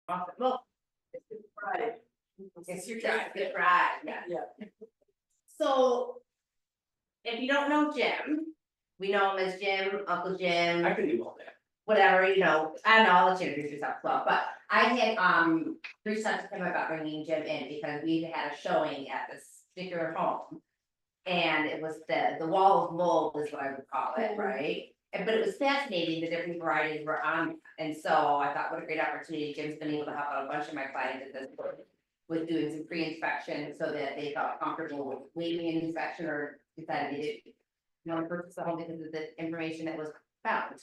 Awesome. Well, It's Good Friday. it's your time, good ride, yeah. Yeah. So. If you don't know Jim, we know him as Jim, Uncle Jim, I can do all that. whatever, I don't know, I'll let you introduce yourself as well, but I had, reached out to him about bringing Jim in because we had a showing at this particular home. And it was the wall of mold is what I would call it, right? But it was fascinating, the different varieties were on, and so I thought, what a great opportunity, Jim's been able to help out a bunch of my clients at this point. With doing some pre-inspection so that they felt comfortable with waiving an inspection or decided they didn't. Want to purchase the home because of the information that was found.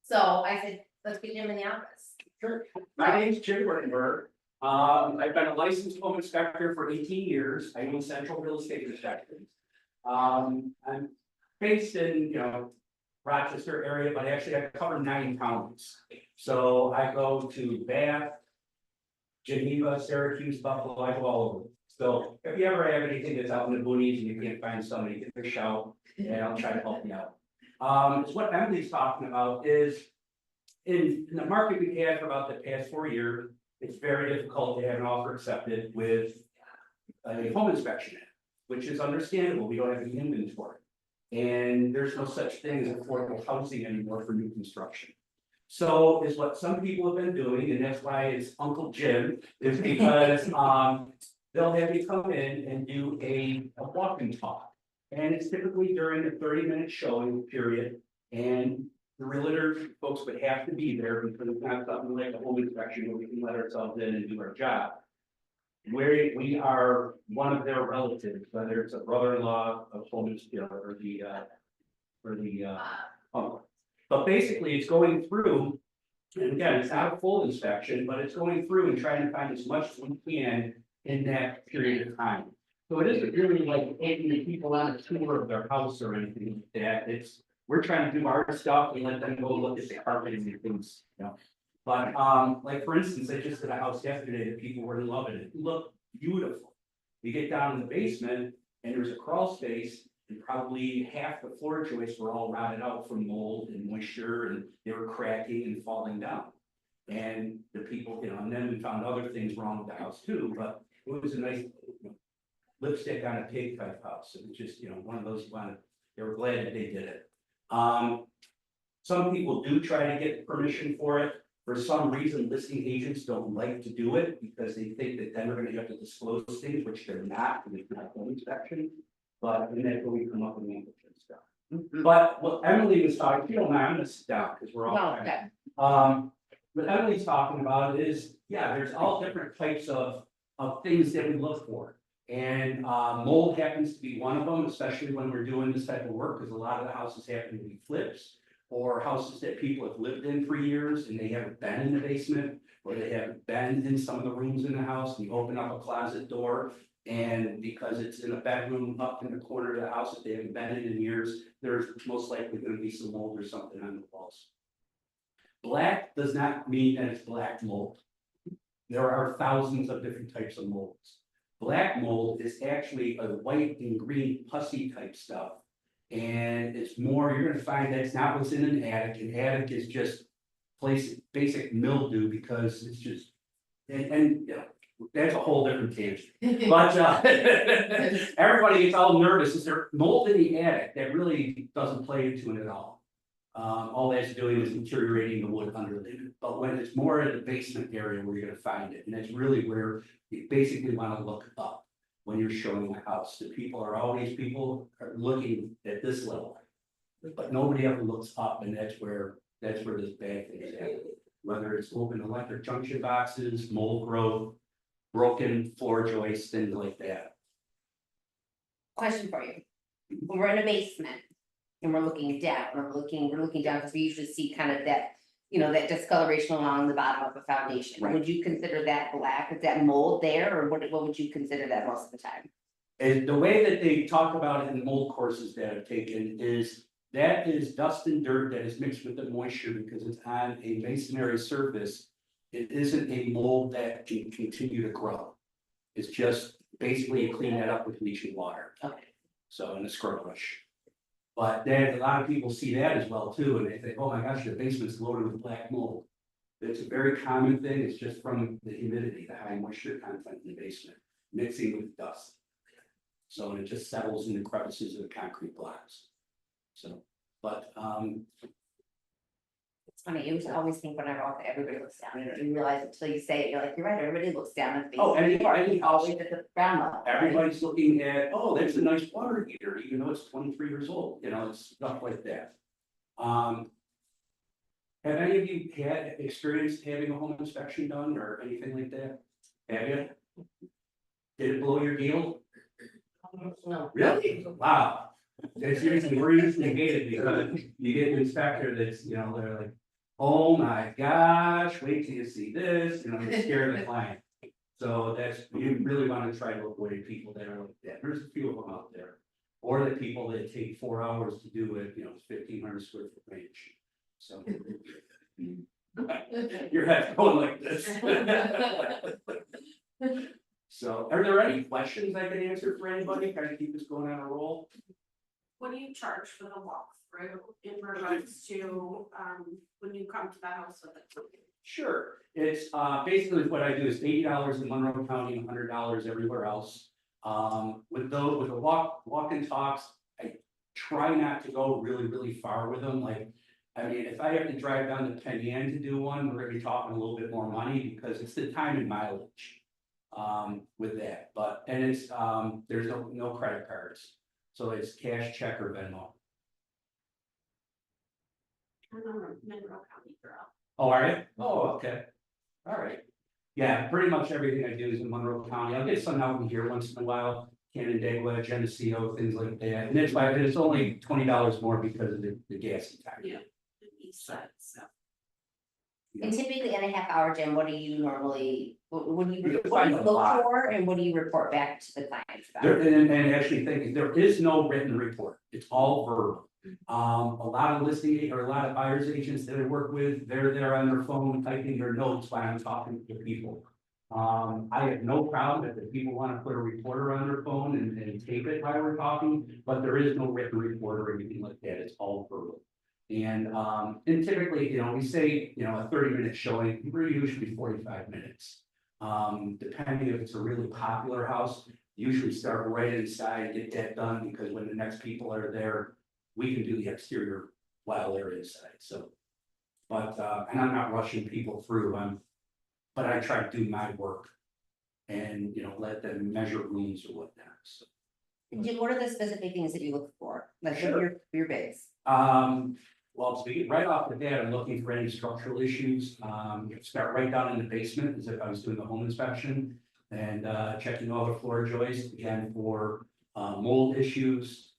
So I said, let's get Jim in the office. Sure. My name's Jim Rittenberg. I've been a licensed home inspector for 18 years. I own Central Real Estate Inspections. I'm based in, Rochester area, but actually I cover 9 counties. So I go to Bath, Geneva, Syracuse, Buffalo, I go all over. So if you ever have anything that's out in the boonies and you can't find somebody, give me a shout and I'll try to help you out. It's what Emily's talking about is in the market we've had for about the past 4 years, it's very difficult to have an offer accepted with a home inspection, which is understandable. We don't have any inventory. And there's no such thing as affordable housing anymore for new construction. So is what some people have been doing, and that's why it's Uncle Jim, is because they'll have you come in and do a walk and talk. And it's typically during a 30-minute showing period. And the realtor folks would have to be there because it's not something like a home inspection where we can let ourselves in and do our job. Where we are one of their relatives, whether it's a brother-in-law, a home inspector, or the uncle. But basically, it's going through, and again, it's not a full inspection, but it's going through and trying to find as much as we can in that period of time. So it isn't really like taking the people on a tour of their house or anything like that. We're trying to do our stuff and let them go look at the carpeting and things, But like for instance, I just did a house yesterday that people were loving it. It looked beautiful. You get down in the basement and there's a crawl space. And probably half the floor joists were all rotted out from mold and moisture and they were cracking and falling down. And the people, and then we found other things wrong with the house too, but it was a nice lipstick on a pig type house. It was just, one of those, they were glad that they did it. Some people do try to get permission for it. For some reason, listing agents don't like to do it because they think that then they're gonna have to disclose things, which they're not, because it's not home inspection. But then that's where we come up with the interesting stuff. But what Emily was talking, if you don't mind, I'm gonna sit down because we're all. No, okay. What Emily's talking about is, there's all different types of things that we look for. And mold happens to be one of them, especially when we're doing this type of work, because a lot of the houses happen to be flips. Or houses that people have lived in for years and they haven't been in the basement, or they haven't been in some of the rooms in the house. And you open up a closet door. And because it's in a bedroom up in the corner of the house that they haven't been in years, there's most likely going to be some mold or something on the walls. Black does not mean that it's black mold. There are thousands of different types of molds. Black mold is actually a white and green pussy type stuff. And it's more, you're going to find that it's not what's in an attic. An attic is just basic mildew because it's just, and that's a whole different tangent. But everybody gets all nervous. Is there mold in the attic? That really doesn't play into it at all. All that's doing is deteriorating the wood underneath. But when it's more in the basement area where you're going to find it, and that's really where you basically want to look up when you're showing the house. The people are looking at this level, but nobody ever looks up, and that's where this bad thing is at. Whether it's open electric junction boxes, mold growth, broken floor joists, things like that. Question for you. When we're in a basement and we're looking down, we're looking down because we usually see kind of that, that discoloration along the bottom of the foundation. Right. Would you consider that black? Is that mold there, or what would you consider that most of the time? And the way that they talk about it in the mold courses that I've taken is that is dust and dirt that is mixed with the moisture because it's on a masonry surface. It isn't a mold that can continue to grow. It's just basically you clean that up with bleaching water. Okay. So in a scrub brush. But then a lot of people see that as well too, and they think, oh my gosh, the basement's loaded with black mold. It's a very common thing, it's just from the humidity, the high moisture content in the basement, mixing with dust. So it just settles in the crevices of the concrete blocks. So, but, It's funny, you used to always think when I walk, everybody looks down, and you realize it until you say it, you're like, you're right, everybody looks down at the. Oh, any Always house, at the ground level. Right? everybody's looking at, oh, there's a nice water heater, even though it's 23 years old, you know, it's stuff like that. Have any of you had experience having a home inspection done or anything like that? Have you? Did it blow your deal? No. Really? Wow. It's usually, we're usually hated because you get an inspector that's, you know, they're like, oh my gosh, wait till you see this, you know, they scare the client. So that's, you really want to try to avoid people that are like that. There's a few of them out there. Or the people that take 4 hours to do it, you know, 1,500 square foot range. So. Your head's going like this. So, are there any questions I can answer for anybody? Kind of keep this going on a roll? What do you charge for the walkthrough in regards to, when you come to the house with it? Sure, it's basically what I do is $80 in Monroe County, $100 everywhere else. With those, with the walk and talks, I try not to go really far with them, like. I mean, if I have to drive down to Penn Yan to do one, we're gonna be talking a little bit more money because it's the time and mileage. With that, but, and it's, there's no credit cards. So it's cash, check, or Venmo. I'm a Monroe County girl. Oh, are you? Oh, okay. All right. Yeah, pretty much everything I do is in Monroe County. I'll get some out in here once in a while, Canandaigua, Geneseo, things like that. And that's why it's only $20 more because of the gas and time. Yeah. The east side, so. And typically in a half hour, Jim, what do you normally, what do You you can find a look lot. for and what do you report back to the clients about? There, and actually thinking, there is no written report, it's all verbal. A lot of listing or a lot of buyers agents that I work with, they're there on their phone typing their notes while I'm talking to people. I have no problem if people want to put a reporter on their phone and tape it while we're talking, but there is no written report or anything like that, it's all verbal. And typically, you know, we say, you know, a 30-minute showing, we're usually 45 minutes. Depending if it's a really popular house, usually start right inside, get that done, because when the next people are there, we can do the exterior while they're inside, so. But, and I'm not rushing people through, but I try to do my work. And, you know, let them measure rooms or whatnot, so. Jim, what are the specific things that you look for? Like what Sure. are your bigs? Well, speaking right off the bat, I'm looking for any structural issues. Start right down in the basement as if I was doing a home inspection. And checking all the floor joists again for mold issues,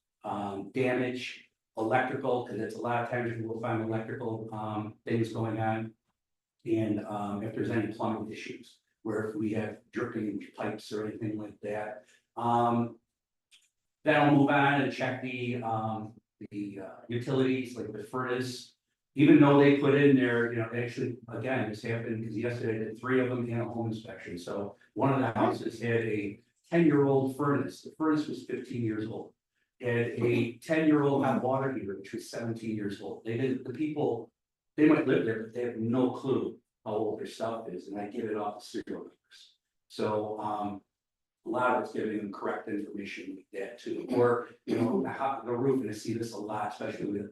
damage, electrical, because it's a lot of times you will find electrical things going on. And if there's any plumbing issues, where if we have dripping pipes or anything like that. Then I'll move on and check the utilities, like the furnace. Even though they put in there, you know, actually, again, this happened because yesterday I did 3 of them in a home inspection. So one of the houses had a 10-year-old furnace. The furnace was 15 years old. Had a 10-year-old hot water heater, which was 17 years old. The people, they might live there, but they have no clue how old their stuff is, and I give it off the serial numbers. So a lot of it's giving them correct information like that too, or, you know, the roof, and I see this a lot, especially with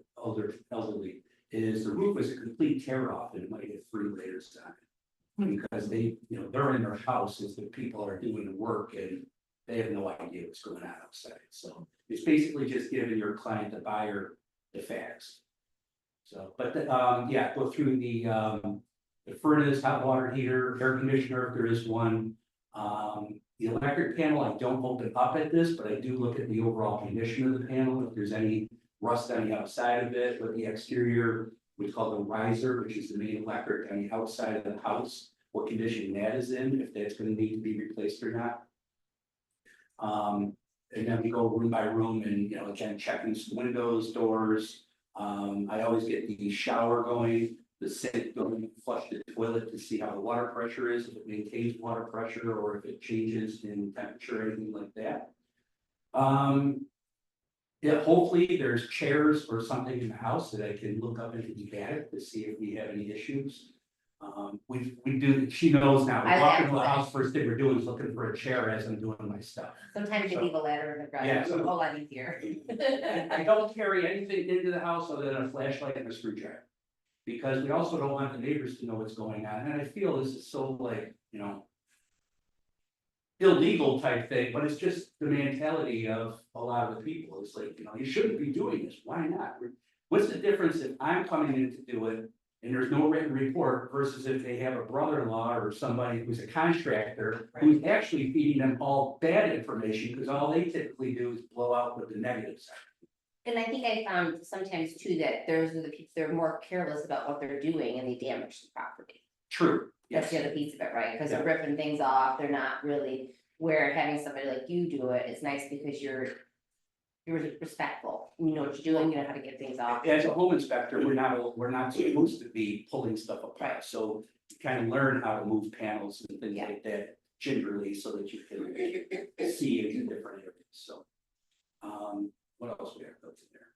elderly, is the roof is a complete tear off and it might have 3 layers on it. Because they, you know, they're in their house as the people are doing the work and they have no idea what's going on outside, so it's basically just giving your client, the buyer, the facts. So, but yeah, go through the furnace, hot water heater, air conditioner, if there is one. The electric panel, I don't open up at this, but I do look at the overall condition of the panel, if there's any rust on the outside of it, but the exterior, we call the riser, which is the main electric on the outside of the house, what condition that is in, if that's gonna need to be replaced or not. And then we go room by room and, you know, again, checking windows, doors. I always get the shower going, the sink going, flush the toilet to see how the water pressure is, if it maintains water pressure or if it changes in temperature, anything like that. Yeah, hopefully there's chairs or something in the house that I can look up into the attic to see if we have any issues. She knows now, we I walk into the like house, first thing we're doing is looking for a chair as I'm doing my stuff. Sometimes you So- leave a ladder in the garage, Yeah, it's a so- whole lot easier. I don't carry anything into the house other than a flashlight and a screwdriver. Because we also don't want the neighbors to know what's going on, and I feel this is so like, you know. Illegal type thing, but it's just the mentality of a lot of the people, it's like, you know, you shouldn't be doing this, why not? What's the difference if I'm coming in to do it and there's no written report versus if they have a brother-in-law or somebody who's a contractor. Who's actually feeding them all bad information, because all they typically do is blow out with the negative side. And I think I found sometimes too that those are the people, they're more careless about what they're doing and they damage the property. True. That's Yes, the other piece of it, right? Because they're Yeah. ripping things off, they're not really, where having somebody like you do it, it's nice because you're respectful, you know what you're doing, you know how to get things off. as a home inspector, we're not supposed to be pulling stuff apart, Right. so you kind of learn how to move panels and things Yeah. like that gingerly so that you can see it in different areas, so. What else we have in there?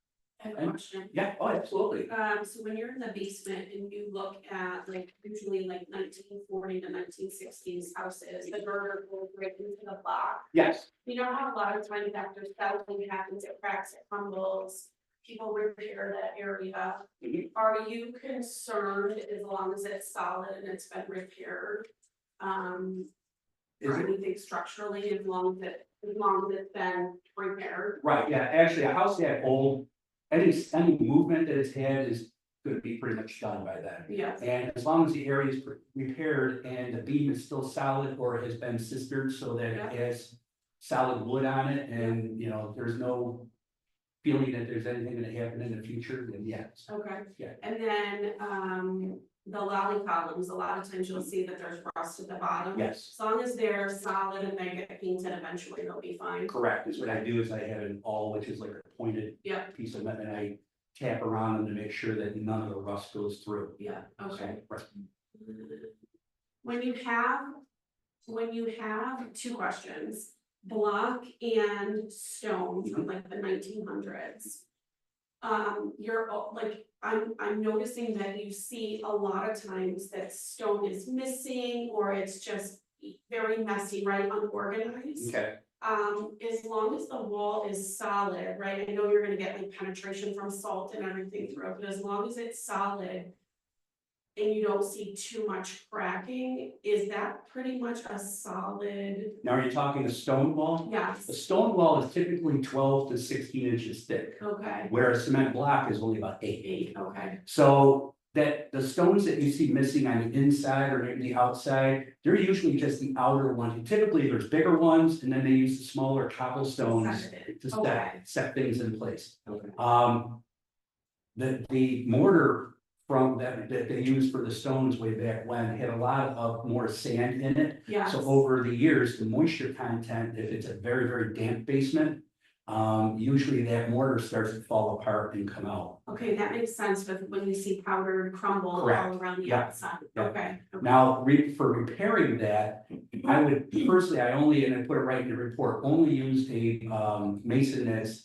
I have a question. Yeah, oh, absolutely, So when you're in the basement and you look at like usually like 1940 to 1960s houses, the girder goes right into the block. yes, You know how a lot of times after settling happens, it cracks, it crumbles, people repair that area. Mhm. Are you concerned as long as it's solid and it's been repaired? Is Or it- anything structurally, as long as it's been repaired? right, yeah, actually, a house that old, any movement that it's had is gonna be pretty much done by then. Yes, And as long as the area is repaired and the beam is still solid or has been sistered so that it has solid wood on it and, you know, there's no feeling that there's anything gonna happen in the future, then yes. okay. Yeah. And then, the lolly columns, a lot of times you'll see that there's rust at the bottom. Yes, As long as they're solid and they get painted, eventually they'll be fine. correct, is what I do is I have an awl, which is like a pointed Yeah. piece of metal, and I tap around them to make sure that none of the rust goes through. Yeah, okay. So, right. When you have two questions, block and stone from like the 1900s. I'm noticing that you see a lot of times that stone is missing or it's just very messy, right, unorganized. Okay, As long as the wall is solid, right, I know you're gonna get like penetration from salt and everything through it, but as long as it's solid. And you don't see too much cracking, is that pretty much a solid? now are you talking a stone wall? A Yes, stone wall is typically 12 to 16 inches thick, okay, where a cement block is only about 8. 8, okay, So that the stones that you see missing on the inside or maybe the outside, they're usually just the outer ones. Typically, there's bigger ones and then they use the smaller cobblestones to Okay. set things in place. okay, The mortar from that they used for the stones way back when had a lot of more sand in it. yeah, So over the years, the moisture content, if it's a very, very damp basement, usually that mortar starts to fall apart and come out. okay, that makes sense with when you see powdered crumble all Correct. around the Yeah. outside, Yeah. okay. Now, for repairing that, I would personally, I only, and I put it right in the report, only use a mason that's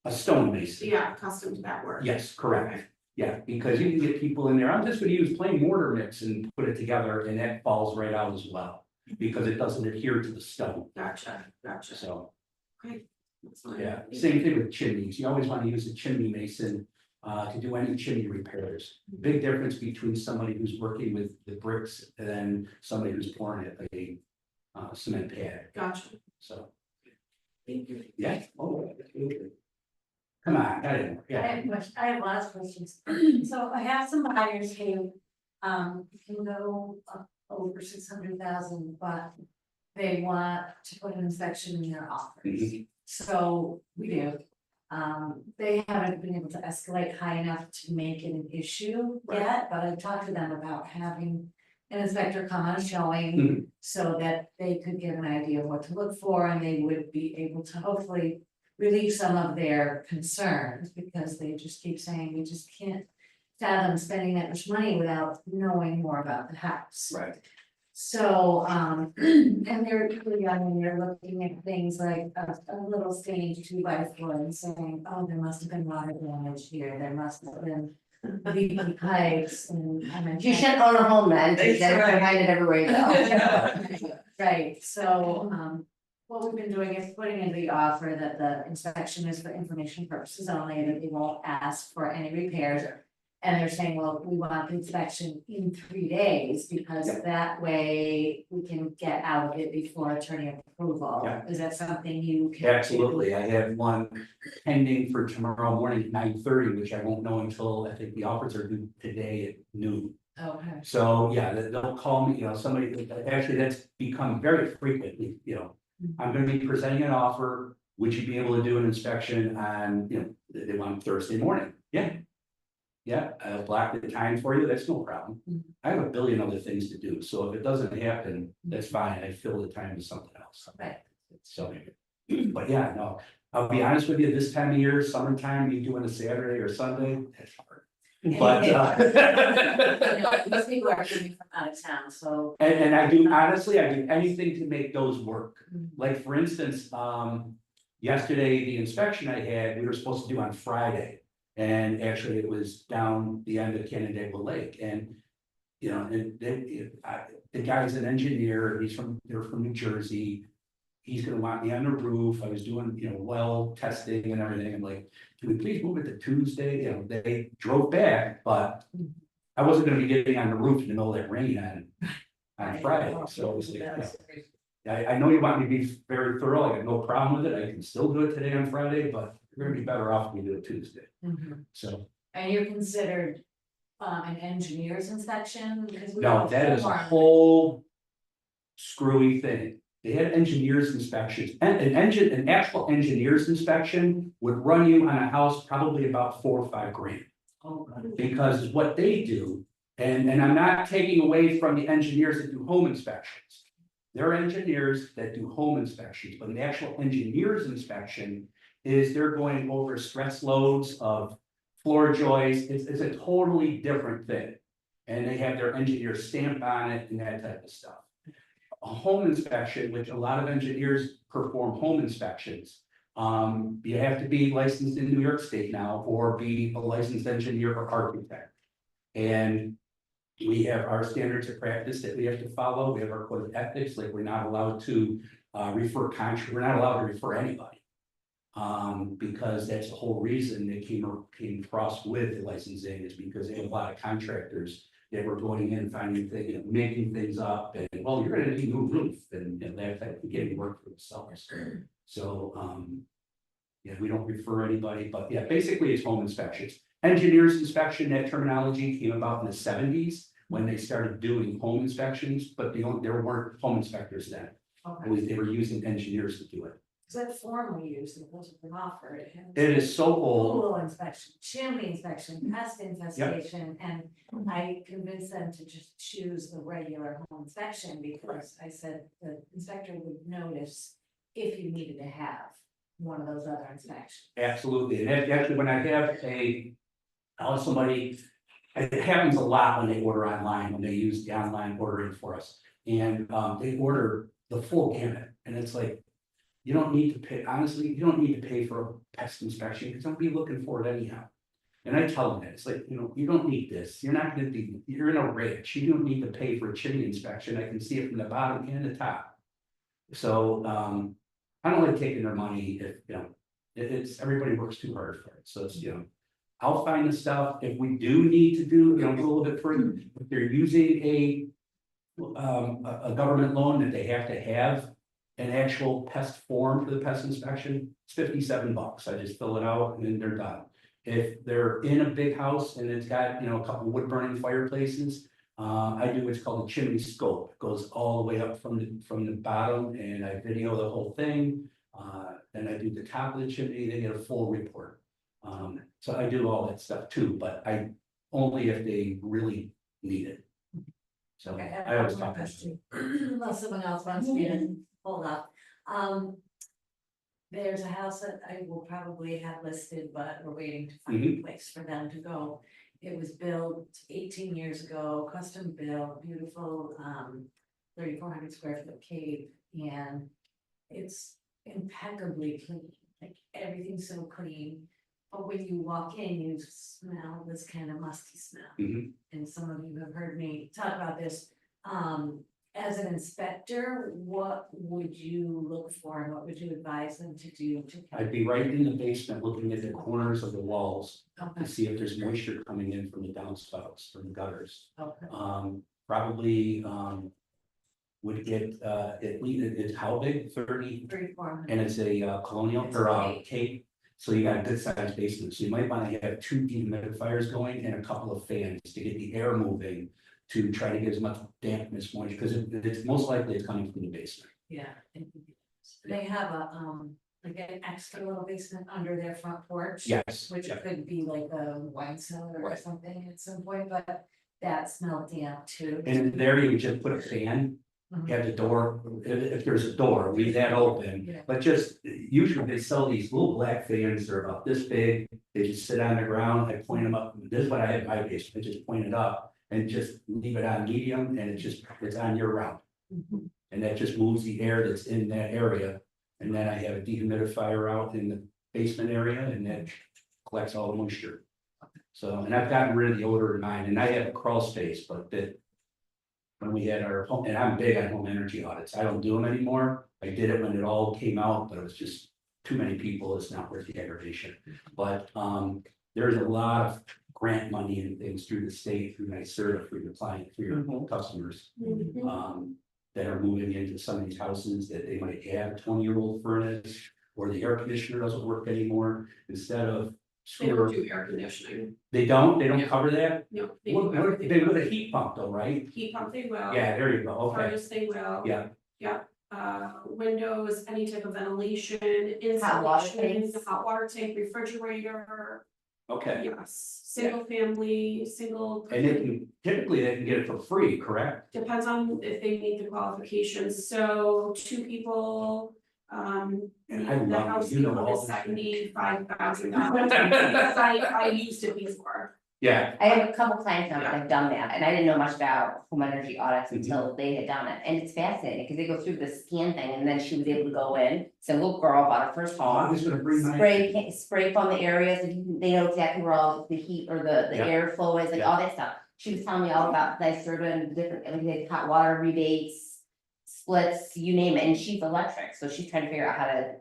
a stone mason. Yeah, accustomed to that word. Yes, correct. Yeah, because you can get people in there, I'm just gonna use plain mortar mix and put it together and that falls right out as well. Because it doesn't adhere to the stone, Gotcha, so, that's fine. yeah, same thing with chimneys, you always wanna use a chimney mason. To do any chimney repairs, big difference between somebody who's working with the bricks and then somebody who's pouring it a cement pad, Gotcha, so, thank you. yeah, oh, absolutely. Come on, got it, yeah, I have lots of questions. So I have some buyers who, can go up over 600,000, but they want to put an inspection in their offers. Mhm. So we do. They haven't been able to escalate high enough to make it an issue yet, but I've talked to them about having an inspector come on showing Mhm. so that they could get an idea of what to look for and they would be able to hopefully relieve some of their concerns, because they just keep saying, we just can't fathom spending that much money without knowing more about the house. right, So, and they're really, I mean, they're looking at things like a little stage 2x4 and saying, oh, there must have been water damage here, there must have been leaky pipes and. You shouldn't own a home then, because then you're gonna find it everywhere you go. Right, so, what we've been doing is putting in the offer that the inspection is for information purposes only, and that they won't ask for any repairs. And they're saying, well, we want the inspection in 3 days, because that way we can get out of it before attorney approval. Yeah. Is that something you can? do? Absolutely, I have one pending for tomorrow morning at 9:30, which I won't know until, I think the offers are due today at noon. Okay, So, yeah, they'll call me, somebody, actually, that's become very frequently, I'm gonna be presenting an offer, would you be able to do an inspection on, they want Thursday morning, yeah. Yeah, I'll block the time for you, that's no problem. Mhm. I have a billion other things to do, so if it doesn't happen, that's fine, I fill the time with something else. right. So, but yeah, no, I'll be honest with you, this time of year, summertime, you doing a Saturday or Sunday, that's hard. But, You know, these people are coming from out of town, so. and I do, honestly, I do anything to make those work. Mhm. Like, for instance, yesterday, the inspection I had, we were supposed to do on Friday. And actually, it was down the end of Canandaigua Lake, and, the guy's an engineer, they're from New Jersey. He's gonna want me on the roof, I was doing, well testing and everything, I'm like, can we please move it to Tuesday, they drove back, but. I wasn't gonna be getting on the roof in the middle of that rain on Friday, so it was like, I know you want me to be very thorough, I got no problem with it, I can still do it today on Friday, but you're gonna be better off if we do it Tuesday, Mhm. so. And you're considered an engineer's inspection? Because we No, have that is a form. whole screwy thing. They had engineers inspections, and an actual engineer's inspection would run you on a house probably about $4 or $5 grand. Oh, God. Because what they do, and I'm not taking away from the engineers that do home inspections. There are engineers that do home inspections, but an actual engineer's inspection is they're going over stress loads of floor joists, it's a totally different thing. And they have their engineer stamp on it and that type of stuff. A home inspection, which a lot of engineers perform home inspections. You have to be licensed in New York State now, or be a licensed engineer or architect. And we have our standards of practice that we have to follow, we have our code of ethics, like we're not allowed to we're not allowed to refer anybody. Because that's the whole reason they came across with the licensing, is because they had a lot of contractors that were going in, finding things, making things up, and, well, you're gonna need a new roof, and that type of getting work for themselves. So, yeah, we don't refer anybody, but yeah, basically it's home inspections. Engineers inspection, that terminology came about in the 70s when they started doing home inspections, but there weren't home inspectors then. Okay. They were using engineers to do it. Because that form we used, it wasn't an offer, it had. It is so old. Pool inspection, chimney inspection, pest infestation, and I convinced them to just choose the regular home inspection, because I said the inspector would notice if you needed to have one of those other inspections. Absolutely, and actually, when I have somebody, it happens a lot when they order online, when they use the online ordering for us. And they order the full gamut, and it's like, you don't need to pay, honestly, you don't need to pay for a pest inspection, because don't be looking for it anyhow. And I tell them that, it's like, you don't need this, you're in a ranch, you don't need to pay for a chimney inspection, I can see it from the bottom and the top. So, I don't like taking their money if, it's, everybody works too hard for it, so it's, I'll find the stuff, if we do need to do, go a little bit further, if they're using a government loan that they have to have an actual pest form for the pest inspection, it's $57, I just fill it out and then they're done. If they're in a big house and it's got, a couple wood burning fireplaces, I do what's called a chimney scope. It goes all the way up from the bottom, and I video the whole thing. Then I do the top of the chimney, they get a full report. So I do all that stuff too, but I only if they really need it. So Okay, I always have one talk more to question. Unless someone else wants me to hold up. There's a house that I will probably have listed, but we're waiting to find a place for them to go. It was built 18 years ago, custom built, beautiful, 3,400 square foot cave, and it's impeccably clean, like everything's so clean. But when you walk in, you smell this kind of musty smell. Mhm. And some of you have heard me talk about this. As an inspector, what would you look for and what would you advise them to do to? I'd be right in the basement looking at the corners of the walls Okay, to see if there's moisture coming in from the downspouts, from the gutters. okay. Probably, would get, at least, it's how big, 30, 300-400. and it's a colonial It's or a cape. So you got a good sized basement, so you might wanna have 2 dehumidifiers going and a couple of fans to get the air moving. To try to get as much dampness moisture, because it's most likely it's coming from the basement. Yeah. They have a, like an extra little basement under their front porch. Yes. Which yeah. could be like a wine cellar or Right. something at some point, but that smelled damp too. And there you would just put a fan, Mhm. have the door, if there's a door, leave that open. Yeah. But just, usually they sell these little black fans, they're about this big, they just sit on the ground, I point them up, this is what I had in my basement, I just point it up. And just leave it on medium and it's on year round. Mhm. And that just moves the air that's in that area. And then I have a dehumidifier out in the basement area and that collects all the moisture. So, and I've gotten rid of the odor in mine and I have a crawl space, but that. When we had our home, and I'm big on home energy audits, I don't do them anymore. I did it when it all came out, but it was just too many people, it's not worth the aggravation. But, there's a lot of grant money and things through the state, through NYSERDA, for your client, for your customers. Mhm. That are moving into some of these houses that they might have a 20-year-old furnace. Or the air conditioner doesn't work anymore, instead of. They don't do air conditioning, They don't Yeah. cover that? no, they What, do everything. they with a heat pump though, right? Heat pump they will. Yeah, there you go, okay, Furnace they will. yeah, Windows, any type of ventilation, Hot water insulation, tanks. hot water tank, refrigerator, okay. yes, single family, single. And they can, typically they can get it for free, correct? Depends on if they meet the qualifications, so 2 people, And the I love, house you know, income all is this. $75,000. I used it before. Yeah, I have a couple clients now that have done that, and I didn't know much about home energy audits until they had done it, and it's fascinating, because they go through the scan thing, and then she was able to go in, single girl, bought her first I home. was gonna bring my. Spray foam the areas, and they know exactly where all the heat or the Yeah. airflow is, like all that stuff. She was telling me all about NYSERDA and different, like, they had hot water rebates, splits, you name it, and she's electric, so she's trying to figure out how to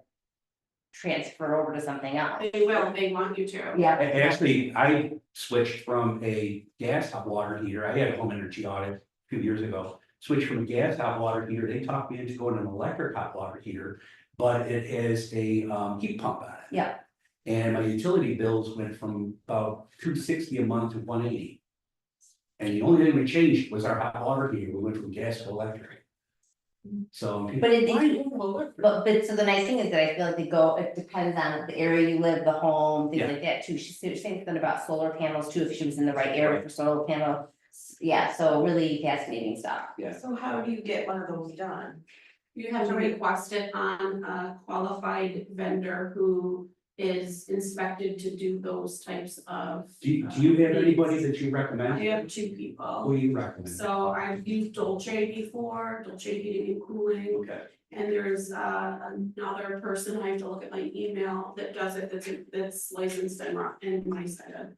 transfer over to something else. They will, they want you to. Yeah. Actually, I switched from a gas hot water heater, I had a home energy audit a few years ago. Switched from a gas hot water heater, they talked me into going to an electric hot water heater, but it has a heat pump on it. Yeah. And my utility bills went from about $260 a month to $180. And the only thing we changed was our hot water heater, we went from gas to electric. So. people, But it- "Why you go electric?" But so the nice thing is that I feel like it depends on the area you live, the home, things Yeah. like that too. She said something about solar panels too, if she was in the right area for solar panel. Yeah, so really fascinating stuff. Yeah. So how do you get one of those done? You have to request it on a qualified vendor who is inspected to do those types of. Do you have anybody needs. that you recommend? I have 2 Who people, do you recommend? so I've used Dolce before, Dolce Heating and Cooling. Okay, And there's another person, I have to look at my email, that does it, that's licensed in my side.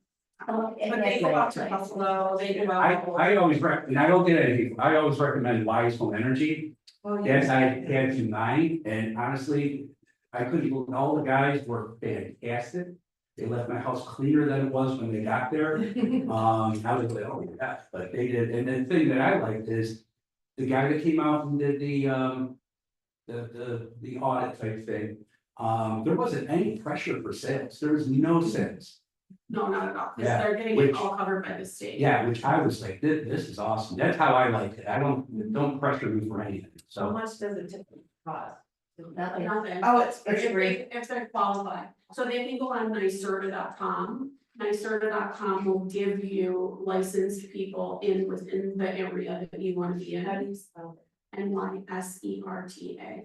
But they go out to Buffalo, they go out. I always and I don't get anything, I always recommend Wise Home Energy, yes, I had to mine, and honestly. I couldn't, all the guys were fantastic, they left my house cleaner than it was when they got there. I was like, oh yeah, but they did, and the thing that I liked is. The guy that came out and did the audit type thing, there wasn't any pressure for sales, there was no sales. No, not at all, because Yeah, they're getting which- it all covered by the state. Yeah, which I was like, this is awesome, that's how I like it, I don't pressure me for anything, How so. much does it typically cost? Nothing. Nothing. Oh, it's It's free. If they're qualified, so they can go on NYSERDA.com. NYSERDA.com will give you licensed people within the area that you want to be How do in, you spell NYSERTA.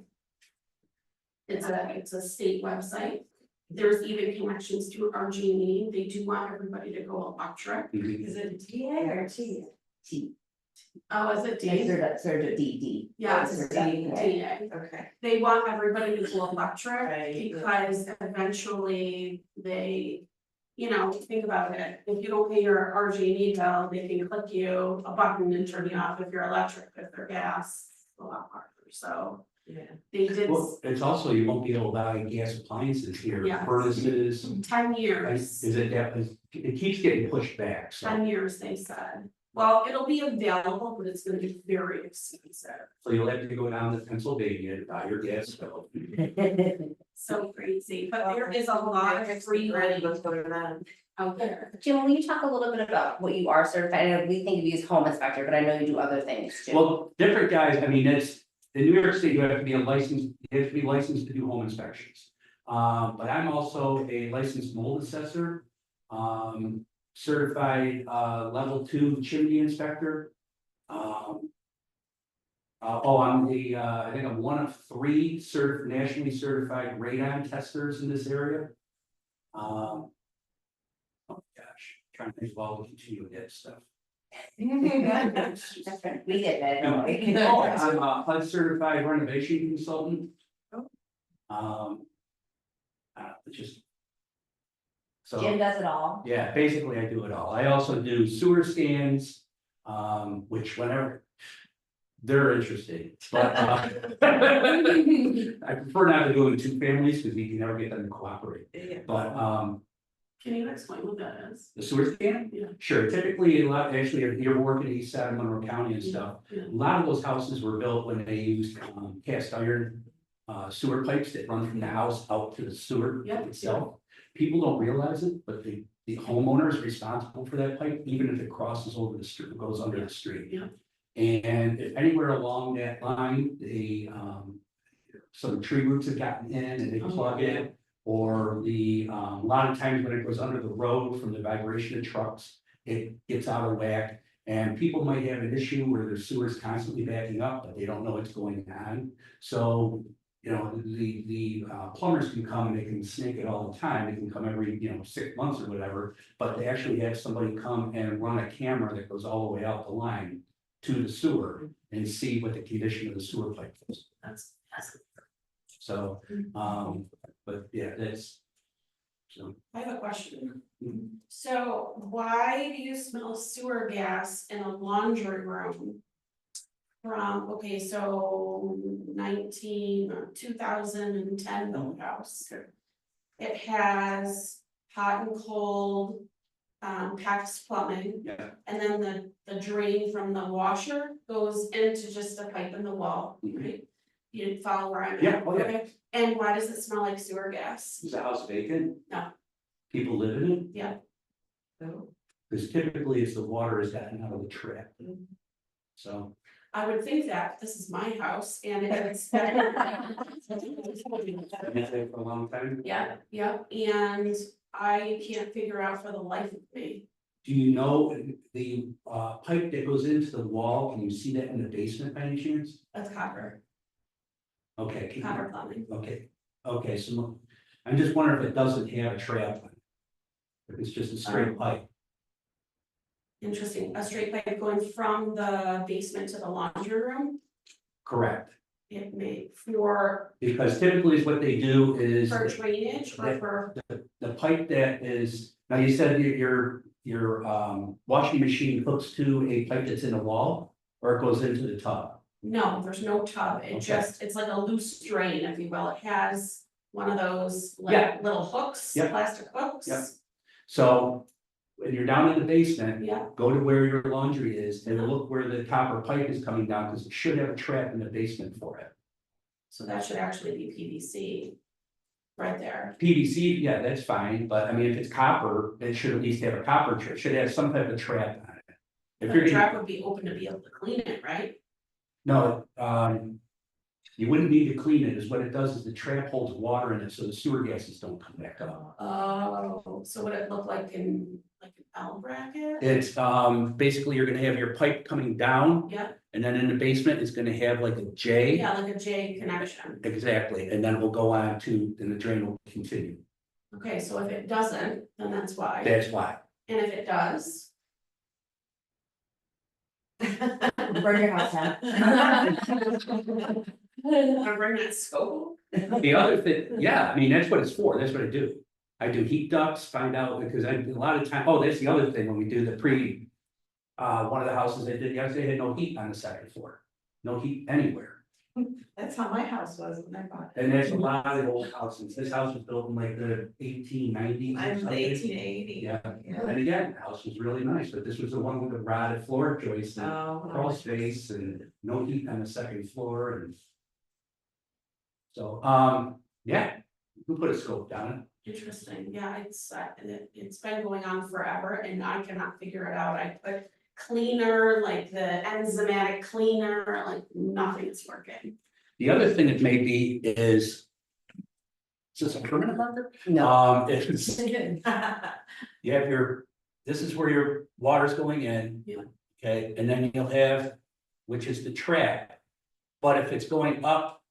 It's a state website. There's even connections to RG&E, they do want everybody to go electric. it? Is it TA or T? Oh, is it D? NYSERDA DD. Yeah, it's it's D. TA. Okay. They want everybody to go electric Right. because eventually they you know, think about it, if you don't pay your RG&E bill, they can click you a button and turn you off if you're electric, if they're gas, a lot harder, so. Yeah. They did Well, it's also, you won't be able to buy gas appliances here, Yes. furnaces. 10 Right? years. Is it that, it keeps getting pushed back, so. 10 years, they said. Well, it'll be available, but it's gonna be very expensive. So you'll have to go down to Pennsylvania to buy your gas bill. So crazy, but there is a lot of free money Let's go to that. out there. Jim, will you talk a little bit about what you are certified, I know we think of you as home inspector, but I know you do other things too. Well, different guys, I mean, it's, in New York State, you have to be you have to be licensed to do home inspections. But I'm also a licensed mold assessor, certified, level 2 chimney inspector. I'm the, I think I'm one of 3 nationally certified radon testers in this area. Oh gosh, trying to think of all the continuing ed stuff. It's just- Different. We did that, don't we? I'm a HUD certified renovation consultant. It's just. So, Jim does it all. yeah, basically I do it all. I also do sewer scans, which whenever. They're interested, but I prefer not to do it in 2 families because we can never get them to cooperate. Yeah. But Can you explain what that is? the sewer scan? Yeah. Sure, typically a lot, actually, if you're working east side of Monroe County and stuff, Yeah. a lot of those houses were built when they used cast iron. Sewer pipes that run from the house out to the sewer Yep. itself. People don't realize it, but the homeowner is responsible for that pipe, even if it crosses over the street, goes under the street. Yeah. And if anywhere along that line, some tree roots have gotten in and they Oh, plug yeah. it. Or a lot of times when it goes under the road from the vibration of trucks, it gets out of whack. And people might have an issue where their sewer's constantly backing up, but they don't know what's going on. So, you know, the plumbers can come and they can snake it all the time. They can come every, 6 months or whatever. But they actually have somebody come and run a camera that goes all the way out the line to the sewer and see what the condition of the sewer pipe is. That's. So, but yeah, that's. So, I have a question. Mhm. So why do you smell sewer gas in a laundry room? From, okay, so 2010 built house. Okay. It has hot and cold, PAX plumbing. yeah. And then the drain from the washer goes into just a pipe in the wall, Mhm. right? You didn't follow where I'm at? Yeah, oh, yeah. Okay. And why does it smell like sewer gas? Is the house vacant? No. People live in it? Yeah. Because typically it's the water has gotten out of the trap. So. I would think that, this is my house and it's. I've been there for a long time. Yeah, yeah, and I can't figure out for the life of me. Do you know the pipe that goes into the wall? Can you see that in the basement by any chance? That's copper, Okay. can you- copper plumbing. Okay, so I'm just wondering if it doesn't have a trap. on it. If it's just a straight pipe. Interesting, a straight pipe going from the basement to the laundry room, Correct. it may, for Because typically what they do is drainage or that- for, the pipe that is, now you said your washing machine hooks to a pipe that's in the wall or it goes into the tub? no, there's no tub, it Okay. just, it's like a loose drain, if you will, it has one of those Yeah. like little hooks, Yeah. plastic hooks. Yeah. So when you're down in the basement, Yeah, go to where your laundry is and look where the copper pipe is coming down, because it should have a trap in the basement for it. so that should actually be PVC. Right there, PVC, yeah, that's fine, but I mean, if it's copper, it should at least have a copper trap, should have some type of trap on it. If you're the gonna, trap would be open to be able to clean it, right? no, you wouldn't need to clean it, is what it does is the trap holds water in it, so the sewer gases don't come back up. Oh, so would it look like in, like an L bracket? It's, basically, you're gonna have your pipe coming down, Yeah, and then in the basement, it's gonna have like a J. yeah, like a J connection. Exactly, and then it will go on to, and the drain will continue, Okay, so if it doesn't, then that's why. that's why. And if it does, Burn your house down. I bring that scope. The other thing, yeah, I mean, that's what it's for, that's what I do. I do heat ducts, find out, because a lot of time, oh, that's the other thing, when we do the pre. One of the houses I did yesterday had no heat on the second floor, no heat anywhere. That's how my house was when I bought it. And there's a lot of old houses, this house was built in like the 1890s. or I'm something. 1880. Yeah, Yeah. and again, the house was really nice, but this was the one with the rotted floor joists and crawl Oh. space and no heat on the second floor and. So, yeah, we put a scope down Interesting, yeah, it's been going on forever and I cannot figure it out, I put cleaner, like the enzymatic cleaner, like nothing's working. The other thing it may be is. Is this a permanent marker? No, It's, you have your, this is where your water's going in. Yeah. Okay, and then you'll have, which is the trap. But if it's going up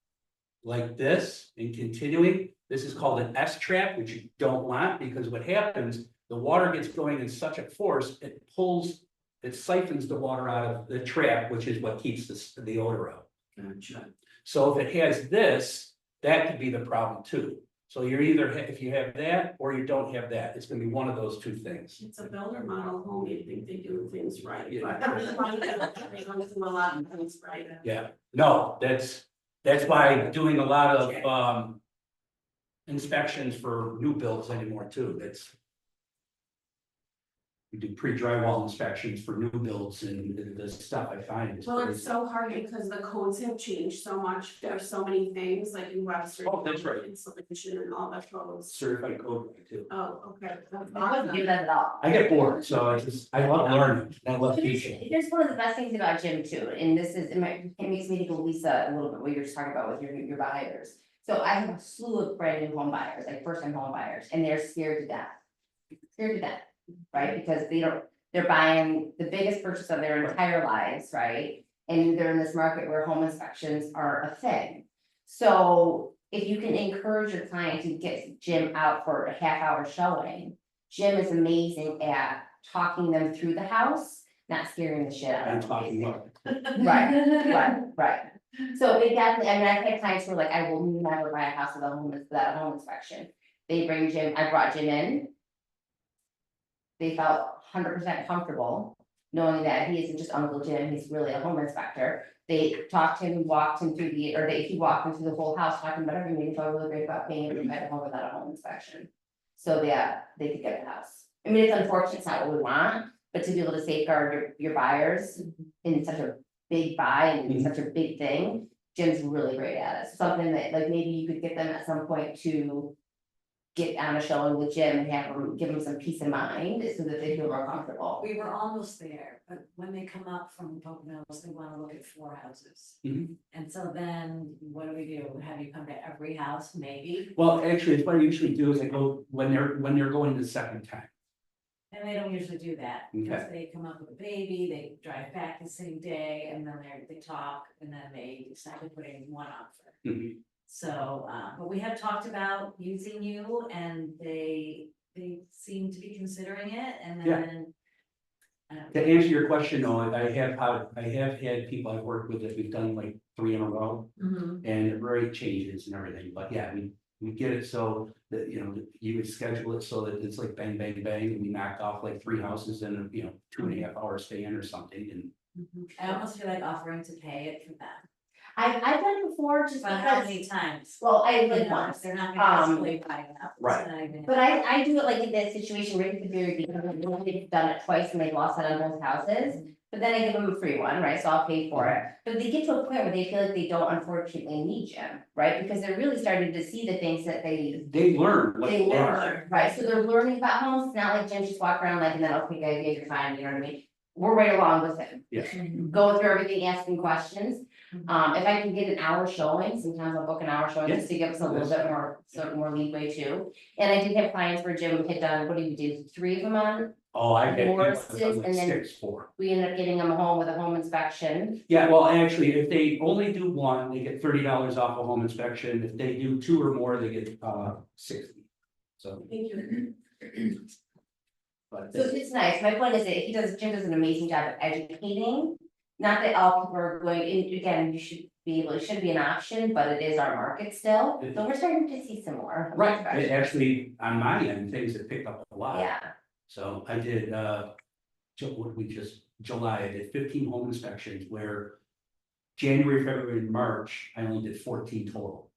like this and continuing, this is called an S trap, which you don't want, because what happens, the water gets going in such a force, it pulls, it siphons the water out of the trap, which is what keeps the odor out. Gotcha. So if it has this, that could be the problem too. So you're either, if you have that or you don't have that, it's gonna be one of those two things. It's a builder model home, you think they do things right, Yeah. but they don't do a lot of things right. Yeah, no, that's why doing a lot of inspections for new builds anymore too, that's. We do pre-drywall inspections for new builds and the stuff I find is Well, it's crazy. so hard because the codes have changed so much, there's so many things like in Webster. Oh, that's right. Installation and all that codes. Certified code too. Oh, okay. That's I wouldn't do awesome. that at all. I get bored, so I love learning, and I love Here's teaching. here's one of the best things about Jim too, and this is, it makes me think of Lisa a little bit, what you're just talking about with your buyers. So I have a slew of brand new home buyers, like first time home buyers, and they're scared to death. Scared to death, right, because they're buying the biggest purchase of their entire lives, right? And they're in this market where home inspections are a thing. So if you can encourage your client to get Jim out for a half hour showing, Jim is amazing at talking them through the house, not scaring the shit out I'm of them. talking about. Right. So it definitely, I mean, I've had clients who are like, I will never buy a house without a home inspection. They bring Jim, I brought Jim in. They felt 100% comfortable, knowing that he isn't just Uncle Jim, he's really a home inspector. They talked to him, walked him through he walked him through the whole house, talking about everything, he felt really great about being able to buy a home without a home inspection. So yeah, they could get a house. I mean, it's unfortunate, it's not what we want, but to be able to safeguard your buyers in such a big buy and in such a big thing, Jim's really great at it. Something that like maybe you could get them at some point to get on a showing with Jim and have them, give them some peace of mind so that they feel more comfortable. We were almost there, but when they come up from Poconos, they wanna look at 4 houses. Mhm. And so then what do? Have you come to every house, maybe? Well, actually, it's what I usually do is I go, when they're going the second time. And they don't usually do that, because Okay. they come up with a baby, they drive back the same day, and then they talk, and then they decide to put in one offer. Mhm. So, but we have talked about using you, and they seem to be considering it, and Yeah. then. To answer your question, though, I have had people I've worked with that we've done like 3 in a row. Mhm. And it really changes and everything, but yeah, we get it so that, you know, you would schedule it so that it's like bang, bang, bang, and we knock off like 3 houses in a, 2.5 hour span or something, and. I almost feel like offering to pay it for them, I've done it before just but how because, many times? well, I You lived know, once. if they're not gonna Um, actually buy it up. it's right. not even- But I do it like in that situation right at the very beginning, they've done it twice and they've lost it on both houses. But then I give them a free one, right, so I'll pay for it, but they get to a point where they feel like they don't unfortunately need Jim, right, because they're really starting to see the things that They learn. what they they are. learn, right, so they're learning about homes, it's not like Jim just walk around like, and then, okay, guys, you're fine, you know what I mean? We're right along with him, going through everything, asking questions, if I can get an hour showing, sometimes I'll book an hour showing just to give us a little bit more, more leeway too. And I did have clients where Jim had done, what did we do, 3 of them on, Oh, I've had people Yours that done is- like and then- 6, 4. we ended up getting them home with a home inspection. Yeah, well, actually, if they only do 1, they get $30 off a home inspection, if they do 2 or more, they get 60. So, Thank you. but. So it's nice, my point is that Jim does an amazing job of educating. Not that all people are going, and again, you should be able, it should be an option, but it is our market still, so we're starting to see some more. Right, it actually, on my end, things have picked up a lot. Yeah, So I did, July, I did 15 home inspections where January, February, and March, I only did 14 total.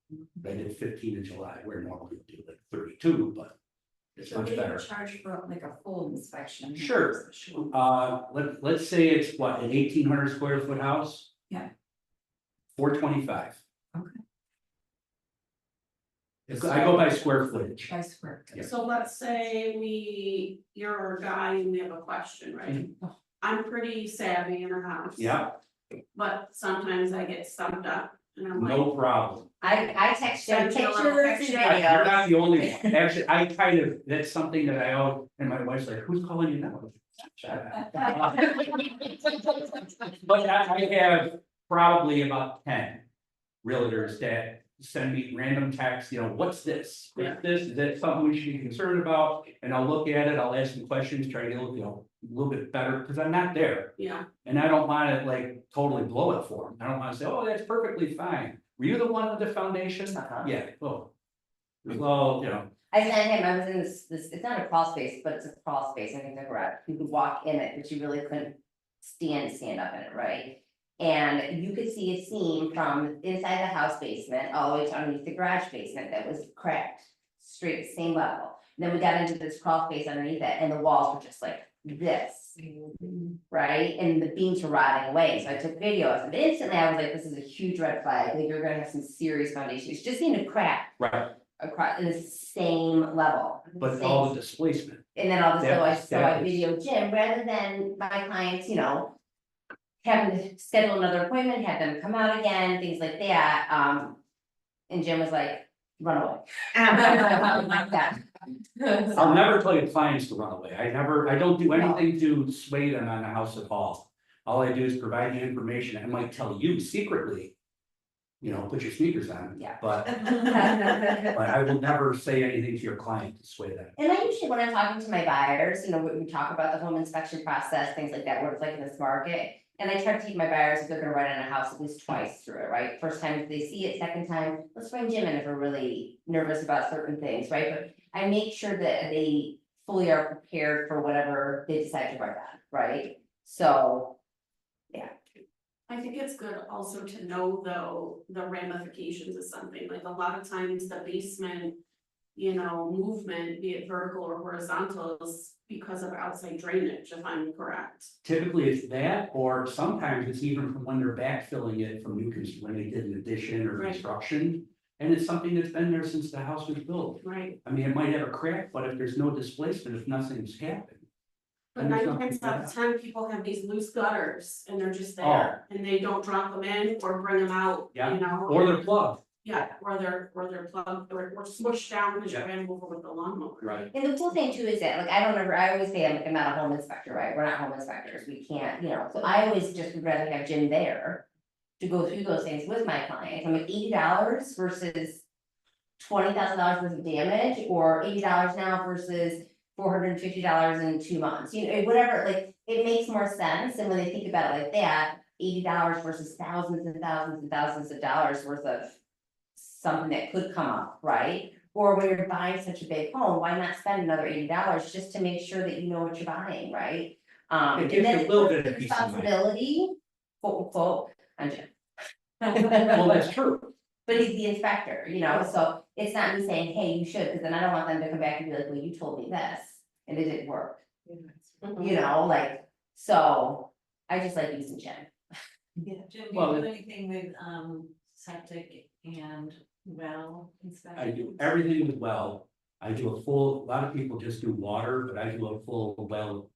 I did 15 in July, where normally we do like 32, but it's much better. Charge for like a full inspection. Sure. Let's say it's what, an 1,800 square foot house? Yeah. $425. Okay. I go by square footage. By square. Yeah. So let's say you're a guy and we have a question, right? I'm pretty savvy in a house. Yeah, But sometimes I get stumped up and I'm like, no problem. I text you Send you a little pictures and picture. You're not videos. the only, one. Actually, I kind of, that's something that I owe, and my wife's like, who's calling you now? But I have probably about 10 realtors that send me random texts, what's this? What's this? Is that something we should be concerned about? And I'll look at it, I'll ask some questions, try to get a little bit better, because I'm not there. yeah, And I don't want to like totally blow it for them. I don't want to say, oh, that's perfectly fine. Were you the one with the foundation? Uh-huh. Yeah, well, I sent him, I was in this, it's not a crawl space, but it's a crawl space, I think they're correct, you could walk in it, but you really couldn't stand up in it, right? And you could see a seam from inside the house basement all the way to underneath the garage basement that was cracked, straight, same level. And then we got into this crawl space underneath it, and the walls were just like this, right? And the beams were rotting away, so I took videos, and instantly I was like, this is a huge red flag, like you're gonna have some serious foundation issues, just seeing a crack right, across in the same level. but same- all the displacement. And then all of a sudden, That- so I that is- video Jim, rather than my clients, having to schedule another appointment, have them come out again, things like that, and Jim was like, run away. Like that. I'll never tell your clients to run away. I don't do anything to sway them on the house at all. All I do is provide you information. I might tell you secretly, put your sneakers on. Yeah. But I will never say anything to your client to sway them. And I usually, when I'm talking to my buyers, we talk about the home inspection process, things like that, what it's like in this market. And I try to take my buyers, if they're gonna run in a house, at least twice through it, right? First time if they see it, second time, let's bring Jim in if we're really nervous about certain things, right? But I make sure that they fully are prepared for whatever they decide to write on, right? So, I think it's good also to know though, the ramifications of something, like a lot of times the basement. Movement, be it vertical or horizontal, is because of outside drainage, if I'm correct. Typically it's that, or sometimes it's even from when they're backfilling it from when they did an addition or Right. construction. And it's something that's been there since the house was built. Right, I mean, it might have a crack, but if there's no displacement, if nothing's happened. but then there's 9 nothing times out of to 10, people have these loose gutters and they're just Oh. there, and they don't drop them in or bring them out, Yeah, you know? Or they're plugged. Yeah, or they're plugged or smushed down because you Yeah. ran over with the lawnmower. Right. and the cool thing too is that, like, I always say I'm not a home inspector, right? We're not home inspectors, we can't, so I always just would rather have Jim there. To go through those things with my clients, I'm like $80 versus $20,000 worth of damage, or $80 now versus $450 in 2 months, whatever, like, it makes more sense, and when they think about it like that, $80 versus thousands and thousands and thousands of dollars worth of something that could come up, right? Or when you're buying such a big home, why not spend another $80 just to make sure that you know what you're buying, right? It And gives then you a it's little the bit of peace of mind. responsibility, quote unquote, on Jim. Well, that's true. But he's the inspector, so it's not me saying, hey, you should, because then I don't want them to come back and be like, well, you told me this, and it didn't work, so I just like using Jim. Yeah, Jim, do Well, you do anything with septic and well inspection? I do everything with well. I do a lot of people just do water, but I do a full well.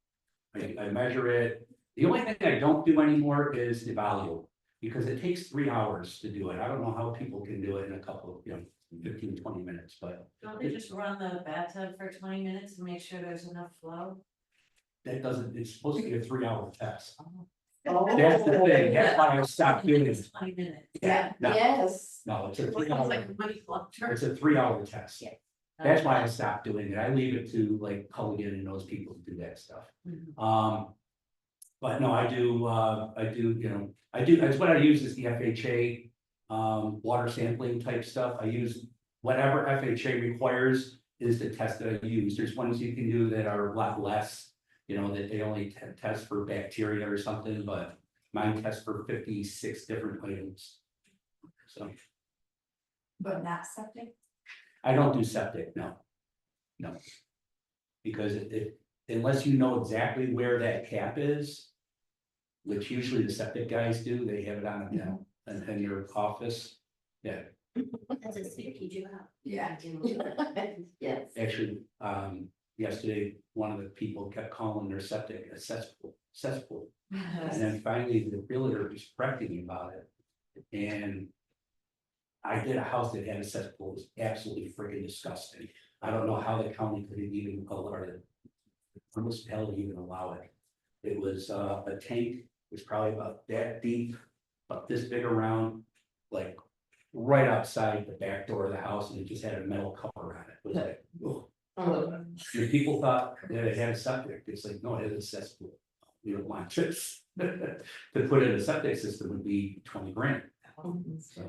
I measure it. The only thing I don't do anymore is the volume, because it takes 3 hours to do it. I don't know how people can do it in a couple of, 15, 20 minutes, but Don't they just run the bathtub for 20 minutes and make sure there's enough flow? that doesn't, it's supposed to be a 3-hour test. Oh. That's the thing, that's why I stopped doing it. 20 minutes. Yeah, no, Yes. no, it's a It's 3-hour, like a money collector. it's a 3-hour test. Yeah. That's why I stopped doing it. I leave it to like Culligan and those people to do that stuff. Mhm. But no, I do, that's what I use is the FHA water sampling type stuff. I use whatever FHA requires is the test that I use. There's ones you can do that are a lot less. You know, that they only test for bacteria or something, but mine tests for 56 different items. So But not septic? I don't do septic, no. No. Because unless you know exactly where that cap is. Which usually the septic guys do, they have it on, you know, in your office. Yeah, That's a safety job. Yeah. Yes. actually, yesterday, one of the people kept calling their septic a cesspool. And then finally, the realtor was correcting me about it. And I did a house that had a cesspool, it was absolutely freaking disgusting. I don't know how the county could have even allowed it. The municipality even allow it. It was a tank, it was probably about that deep, about this big around, like right outside the back door of the house, and it just had a metal cover on it. It was like, ugh. And people thought that it had a septic, it's like, no, it is a cesspool. We don't want this. To put in a septic system would be 20 grand. So.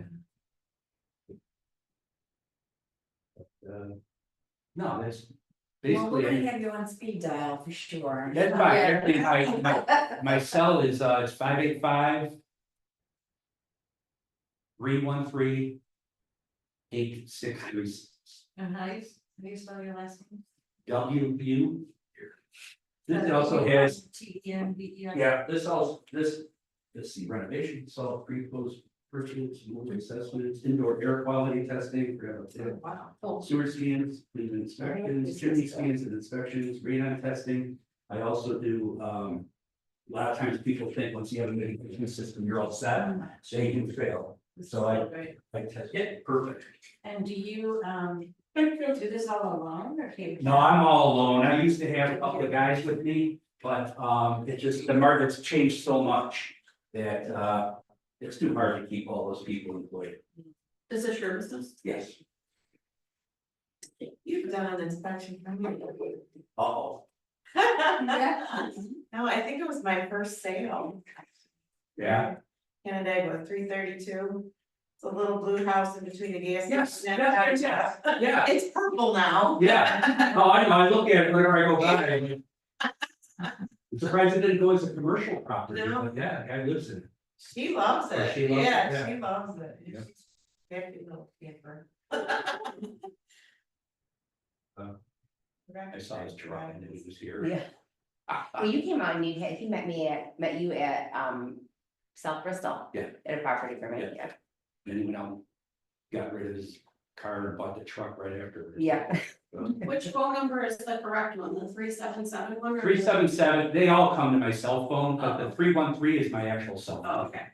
No, that's Well, we're basically, gonna have you on speed dial for sure. that's fine, actually, my cell is, it's 585. 313. 863. And how do you spell your last name? WU. This also has, TEMBER. yeah, this also, this, let's see, renovation, so pre-closed purchase, mobile assessments, indoor air quality testing, Wow. sewer scans, clean inspections, chimney scans and inspections, radon testing. I also do, a lot of times people think once you have a mitigation system, you're all set, they can fail. So I test, yeah, perfect. And do you, do this all alone or do you? No, I'm all alone. I used to have a couple of guys with me, but it just, the market's changed so much that it's too hard to keep all those people employed. Is this your business? Yes. You've done an inspection for me. Uh-oh, No, I think it was my first sale. yeah. Canandaigua, 332. It's a little blue house in between the gas. Yes, station yes, and- yes, yeah. It's purple now. Yeah, no, I know, I look at it whenever I go by. I mean, I'm surprised it didn't go as a commercial property, No. but yeah, the guy lives in it. She loves Oh, it. she loves it, Yeah, yeah. she loves it. Yeah. She's very little camper. I saw his truck and it was here. Yeah. Well, you came out and he met you at, South Bristol. Yeah. At a property for me, Yeah. yeah. Then he went out, got rid of his car and bought the truck right after. Yeah. Which phone number is the correct one, the 377 one? or- 377, they all come to my cell phone, but the 313 is my actual cell Oh, phone. okay,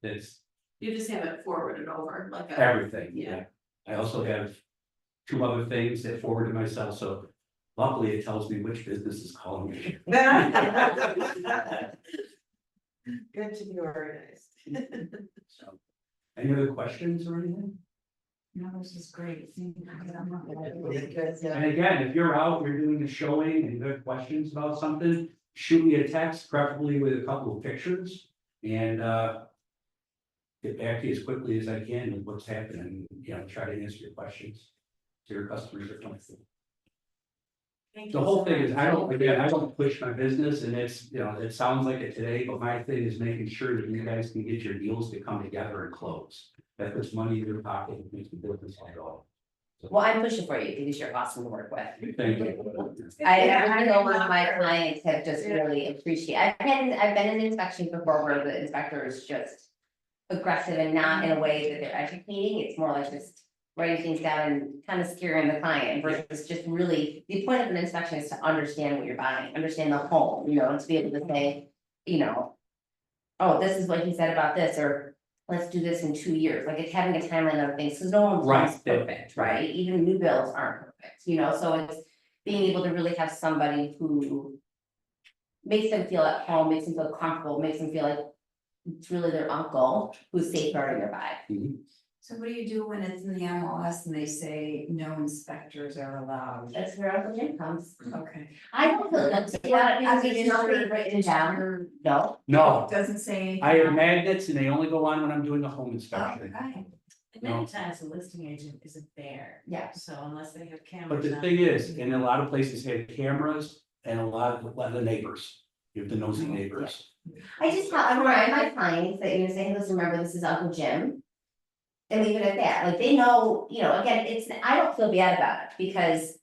It's you just have it forwarded over like a. everything, Yeah. yeah. I also have 2 other things that forward to myself, so luckily it tells me which business is calling me. Good to be organized. So, any other questions or anything? No, this is great. And again, if you're out, you're doing a showing and you have questions about something, shoot me a text, preferably with a couple of pictures. And get back to you as quickly as I can with what's happening, you know, try to answer your questions. To your customers are coming through. The whole thing is, I don't push my business and it's, you know, it sounds like it today, but my thing is making sure that you guys can get your deals to come together and close. That puts money in your pocket and makes the business all go. Well, I'm pushing for you because you're awesome to work with. Thank you. I know one of my clients have just really appreciated, I've been in inspection before where the inspector is just aggressive and not in a way that they're educating, it's more like just writing things down and kind of scaring the client versus just really, the point of an inspection is to understand what you're buying, understand the home, you know, and to be able to say, you know, oh, this is what he said about this, or let's do this in 2 years, like it's having a timeline of things, because no one's Right. perfect, right? Even new bills aren't perfect, you know, so it's being able to really have somebody who makes them feel at home, makes them feel comfortable, makes them feel like it's really their uncle who's safeguarding their bag. Mhm. So what do you do when it's in the MLS and they say no inspectors are allowed? That's where Uncle Jim comes. Okay. I don't feel that's, yeah, I mean, it's not really written down, no. No, Doesn't say anything. I have magnets and they only go on when I'm doing a home inspection. Okay. And many times the listing agent isn't there, Yeah. so unless they have cameras. But the on- thing is, in a lot of places have cameras and a lot of the neighbors, you have the nosy neighbors. I just tell, I remind my clients that, you know, say, hey, listen, remember, this is Uncle Jim. And leave it at that, like, they know, you know, again, it's, I don't feel bad about it, because.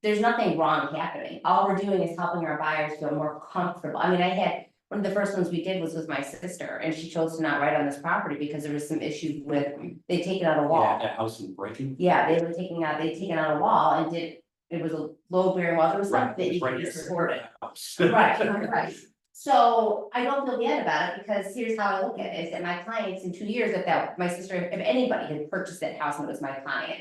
There's nothing wrong happening, all we're doing is helping our buyers feel more comfortable, I mean, I had. One of the first ones we did was with my sister, and she chose to not write on this property because there was some issues with, they'd taken out a Yeah, wall. that house is breaking. Yeah, they were taking out, they'd taken out a wall and it was a low bearing wall, there was Right, something that it's you right could here. support it. House. Right, right. So I don't feel bad about it, because here's how I look at it, is that my clients in 2 years, my sister, if anybody had purchased that house and it was my client.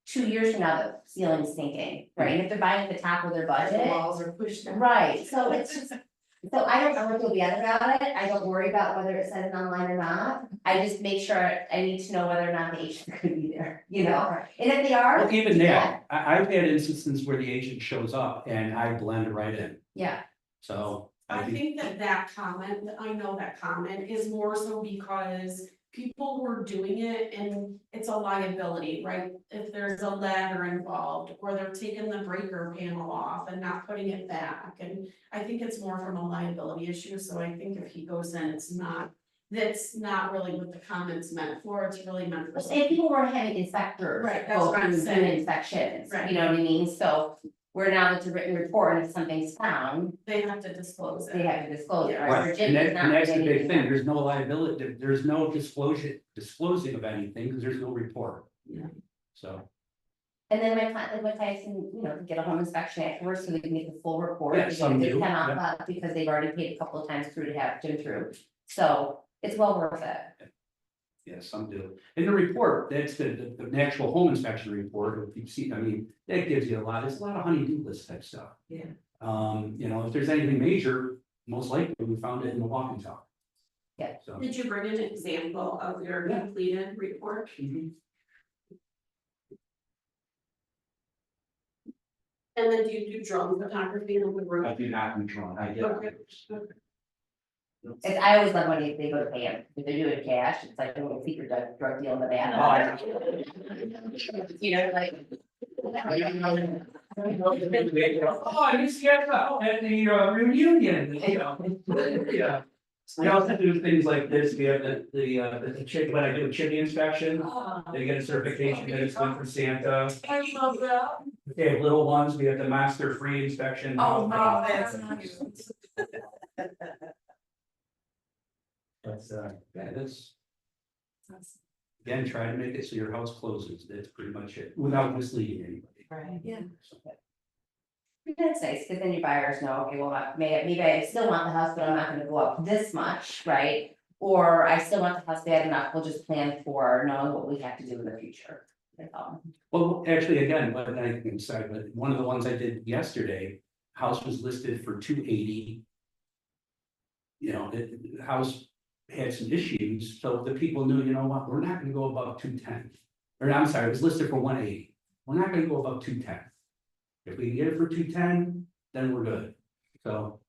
2 years from now, the ceiling's sinking, right, and if they're buying at the top of their The budget. walls are pushed down. Right, so it's just, so I don't ever feel bad about it, I don't worry about whether it says it online or not. I just make sure, I need to know whether or not the agent could be there, you know, and if they are. Well, even that, I've had instances where the agent shows up and I blend right in, Yeah, so. I think that comment, I know that comment is more so because people were doing it and it's a liability, right? If there's a ladder involved, or they're taking the breaker panel off and not putting it back, and I think it's more from a liability issue, so I think if he goes in, that's not really what the comment's meant for, it's really meant for. and people were having inspectors. Right, that's go what I'm through saying. doing inspections, Right. you know what I mean, so. Where now it's a written report, and if something's found, They have to disclose they it. have to disclose it, Yeah. right? Right, Virginia and that, does not and that's the write big anything thing, down. there's no liability, there's no disclosing of anything, because there's no report. Yeah. So, And then my clients can, you know, get a home inspection afterwards, so they can get the full report. Yeah, because some they do, cannot, yeah. because they've already paid a couple of times through to have Jim through, so it's well worth it. yeah, some do. In the report, that's the actual home inspection report, if you see, I mean, that gives you a lot, there's a lot of honey-do list type stuff. Yeah. You know, if there's anything major, most likely we found it in the walking talk. Yeah. So. Did you bring an example of your Yeah. completed report? Mhm. And then do you do drone photography in the I room? do not control, I get. Okay. It's, I always love when they go to pay them, if they do it cash, it's like a little secret drug deal in the back. Oh, I You know, like. Oh, I just get at the reunion, you know, yeah. I also do things like this, we have the chick, when I do a chimney inspection, they get a certification that it's good for Santa. I love that. They have little ones, we have the master free inspection. Oh, wow, that's cute. But, yeah, that's. Again, try to make it so your house closes, that's pretty much it, without misleading anybody. Right. Yeah. That's nice, because then your buyers know, okay, well, maybe I still want the house, but I'm not gonna go up this much, right? Or I still want the house bad enough, we'll just plan for knowing what we have to do in the future. That's all. Well, actually, again, but I'm sorry, but one of the ones I did yesterday, house was listed for 280. You know, the house had some issues, so the people knew, you know what, we're not gonna go above 210. Or I'm sorry, it was listed for 180, we're not gonna go above 210. If we can get it for 210, then we're good, so,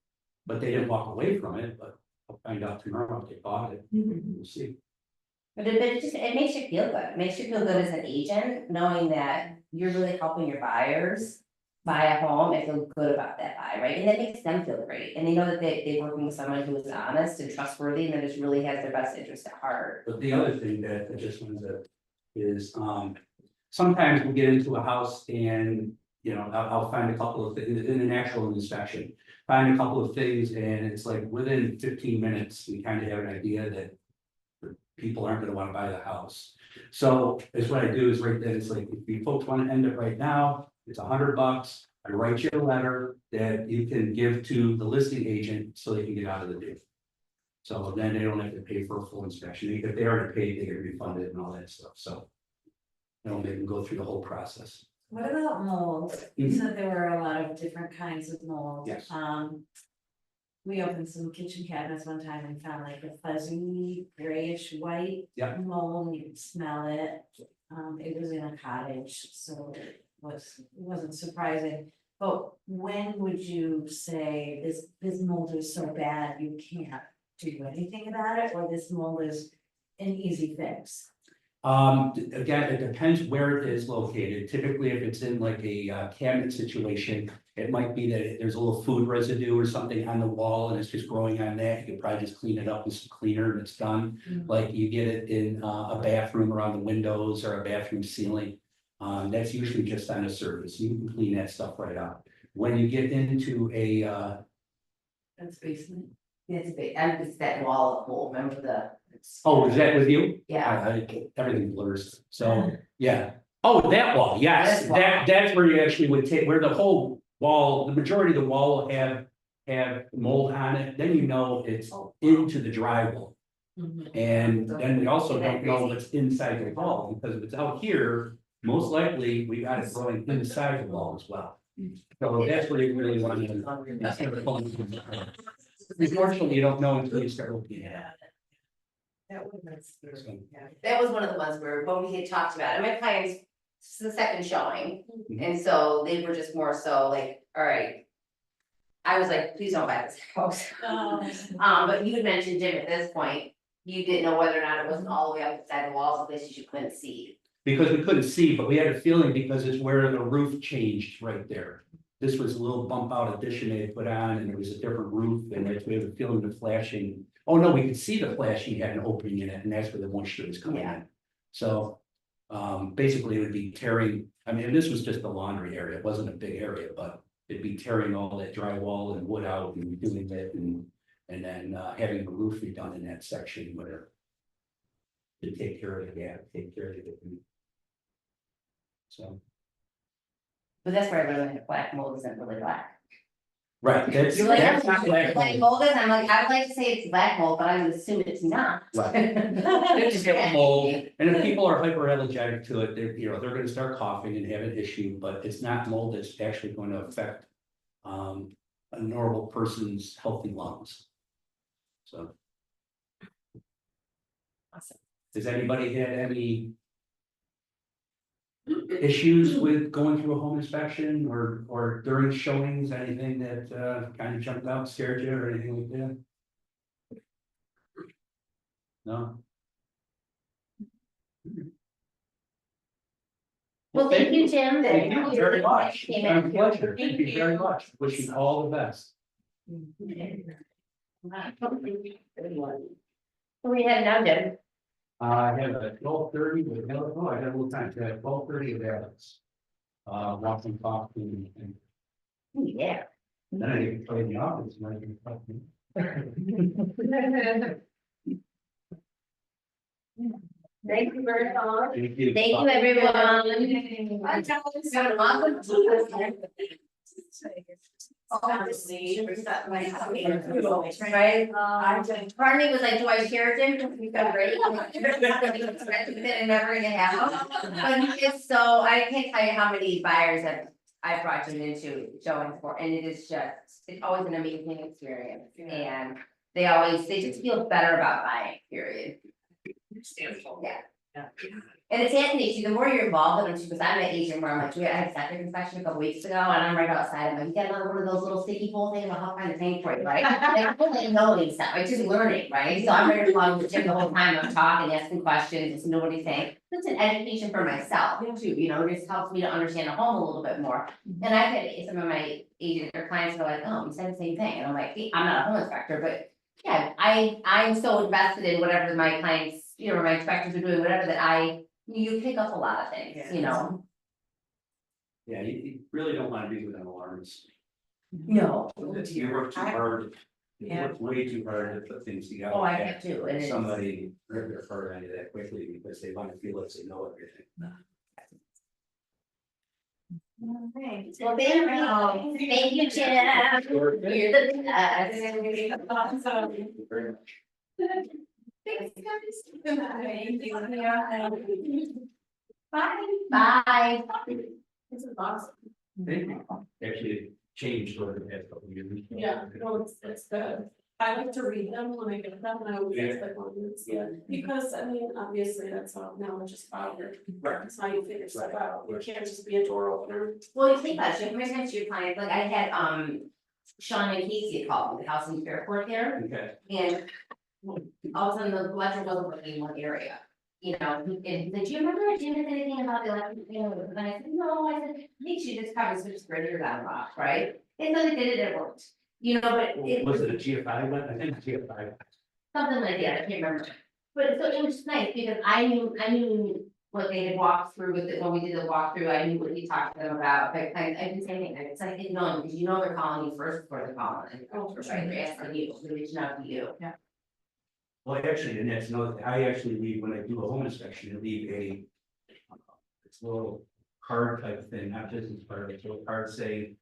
but they didn't walk away from it, but I'll find out tomorrow if they bought it, we'll see. But it just, it makes you feel good, it makes you feel good as an agent, knowing that you're really helping your buyers buy a home and feel good about that buy, right? And that makes them feel great, and they know that they're working with someone who is honest and trustworthy, and that just really has their best interest at heart. But the other thing that I just wanted to is, sometimes we get into a house and, you know, I'll find a couple of things in an actual inspection. Find a couple of things and it's like within 15 minutes, we kind of have an idea that. People aren't gonna wanna buy the house. So is what I do is right then, it's like, if you folks wanna end it right now, it's $100. I write you a letter that you can give to the listing agent so they can get out of the deal. So then they don't have to pay for a full inspection. If they already paid, they get refunded and all that stuff, so. You know, they can go through the whole process. What about mold? You said there were a lot of different kinds of mold. Yes. we opened some kitchen cabinets one time and found like a fuzzy grayish white. Yeah. Mold, you could smell it. It was in a cottage, so it wasn't surprising. But when would you say this mold is so bad you can't do anything about it, or this mold is an easy fix? Again, it depends where it is located. Typically, if it's in like a cabinet situation, it might be that there's a little food residue or something on the wall and it's just growing on that. You could probably just clean it up with some cleaner and it's done. Like you get it in a bathroom around the windows or a bathroom ceiling. That's usually just on a surface. You can clean that stuff right out. When you get into a, That's basement. It's big, and it's that wall of mold, remember the. oh, is that with you? Yeah, Everything blurs, so, yeah. Oh, that wall, yes, This wall. that's where you actually would take, where the whole wall, the majority of the wall will have mold on it, then you know it's into the drywall. And then we also don't know what's inside the wall, because if it's out here, most likely we got it growing inside the wall as well. So that's where you really want to. That's never fun. Unfortunately, you don't know until you start looking at That would have been scary, yeah. that was one of the ones where when we had talked about it, my clients, this is the second showing, Mhm. and so they were just more so like, all right. I was like, please don't buy this house. But you had mentioned, Jim, at this point, you didn't know whether or not it wasn't all the way up inside the walls of places you couldn't see. because we couldn't see, but we had a feeling because it's where the roof changed right there. This was a little bump out addition they had put on and it was a different roof and we had a feeling of flashing. Oh, no, we could see the flashing had an opening in it and that's where the moisture was coming in. So, basically it would be tearing, I mean, this was just the laundry area. It wasn't a big area, but it'd be tearing all that drywall and wood out and doing it and then, having the roof redone in that section where to take care of the gap, take care of the. So, But that's where I learned that black mold isn't really black. right, that's, You're like, that's not black. Black mold is, I'm like, I would like to say it's black mold, but I would assume it's not. It's just mold, and if people are hyperallergenic to it, they're, you know, they're gonna start coughing and have an issue, but it's not mold that's actually going to affect. A normal person's healthy lungs. So. Awesome. Has anybody had any? Issues with going through a home inspection or during showings, anything that kind of jumped out, scared you or anything like that? No? Well, thank you, Jim. Thank you very much. Came It's in. been a pleasure. Thank you very much. Wish you all the best. So we had now, Jim. I have a 12:30 with, oh, I got a little time, I have 12:30 with Alex. Watching coffee and Yeah. then I get to play in the office. And I can talk to you. Thank you very much. Thank you. Thank you, everyone. Right, Barney was like, do I share it, Jim? Because we've got great. And never gonna have them. But it's so, I can't tell you how many buyers that I brought Jim into showing for, and it is just, it's always an amazing experience. And they just feel better about buying, period. Yeah. And it's Anthony too, the more you're involved in them too, because I'm at Asian where I'm like, I had a septic inspection a couple weeks ago and I'm right outside, I'm like, you got another one of those little sticky hole things, I'll find the tank for you, right? Like, I'm really knowing stuff, it's just learning, right? So I'm ready to along with Jim the whole time, I'm talking, asking questions, just know what he's saying. It's an education for myself too, you know, it just helps me to understand the home a little bit more. And I've had some of my agents or clients are like, oh, you said the same thing, and I'm like, I'm not a home inspector, but yeah, I'm so invested in whatever my clients, you know, my inspectors are doing, whatever that you pick up a lot of things, you know? Yeah, you really don't want to be with an alarmist. No. You work too hard. You Yeah. work way too hard to put things together. Oh, I have to, and it's. Somebody rip their heart out of that quickly because they want to feel like they know everything. Okay. Well, thank you, Jim. You're the best. Thank you very much. Bye. Bye. This is awesome. Thank you. Actually, changed over the past couple of years. Yeah, no, it's good. I like to read them when I get them, and I always ask the comments, yeah, because I mean, obviously, that's how knowledge is power. Right. That's how you figure stuff out, you can't just be a door opener. Well, you think about it, you have to your clients, like I had, Sean and Casey called me, the house in Fairport there, Okay, and all of a sudden the electric wasn't working in one area. You know, and did you remember Jim said anything about the electric, and I said, no, I said, I think she just probably switched grid down the rock, right? And so they did it, it worked, you know, but it was it a GFI one? I think GFI. something like that, I can't remember. But so it was just nice because I knew what they had walked through with it, when we did the walkthrough, I knew what he talked to them about, but I didn't say anything, it's like, I didn't know, because you know they're calling you first before they're calling, and Oh, right, they're asking you, they're reaching out to you. Well, actually, and that's another thing, I actually leave, when I do a home inspection, I leave a. It's a little card type thing, not business card, it's a little card saying.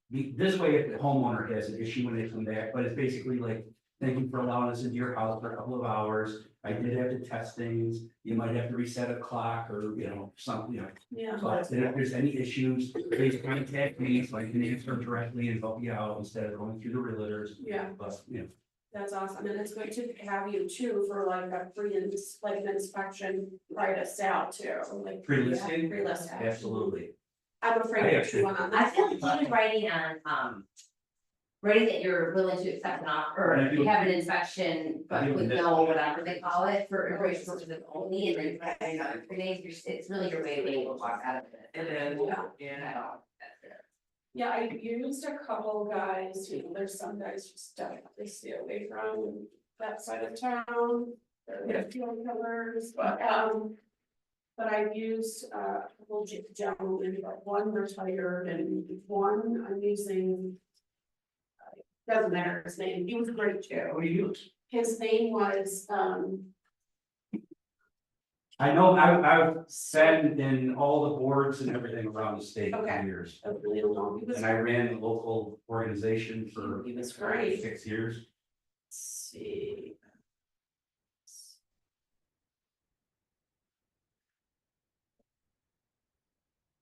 This way, if the homeowner has an issue when they come back, but it's basically like, thank you for allowing us into your house for a couple of hours. I did have to test things, you might have to reset a clock or, you know, something, you know. Yeah, But if there's any issues, please contact me, so I can answer directly and help you out instead of going through the realtors. yeah, But, you know, that's awesome, and it's good to have you too for like a free like an inspection, write us out too, like. Pre-listing? Pre-listing. absolutely. I'm afraid I to actually- chew on I that. feel like even writing on, writing that you're willing to accept an offer, And I or do- you have an inspection, I but do with this. no, whatever they call it, for immigration purposes only, and then writing other things, it's really your way of being able to walk out of it. And then, yeah. That's it. Yeah, I used a couple guys, you know, there's some guys just definitely stay away from that side of town. They're few killers, but I've used a couple gentlemen, but one retired and one I'm using. Doesn't matter his name, he was great too. What do you use? His name was, I know, I've sat in all the boards and everything around the state for Okay. years. I really don't know, he was. And I ran the local organization for He was great. 6 years. Let's see.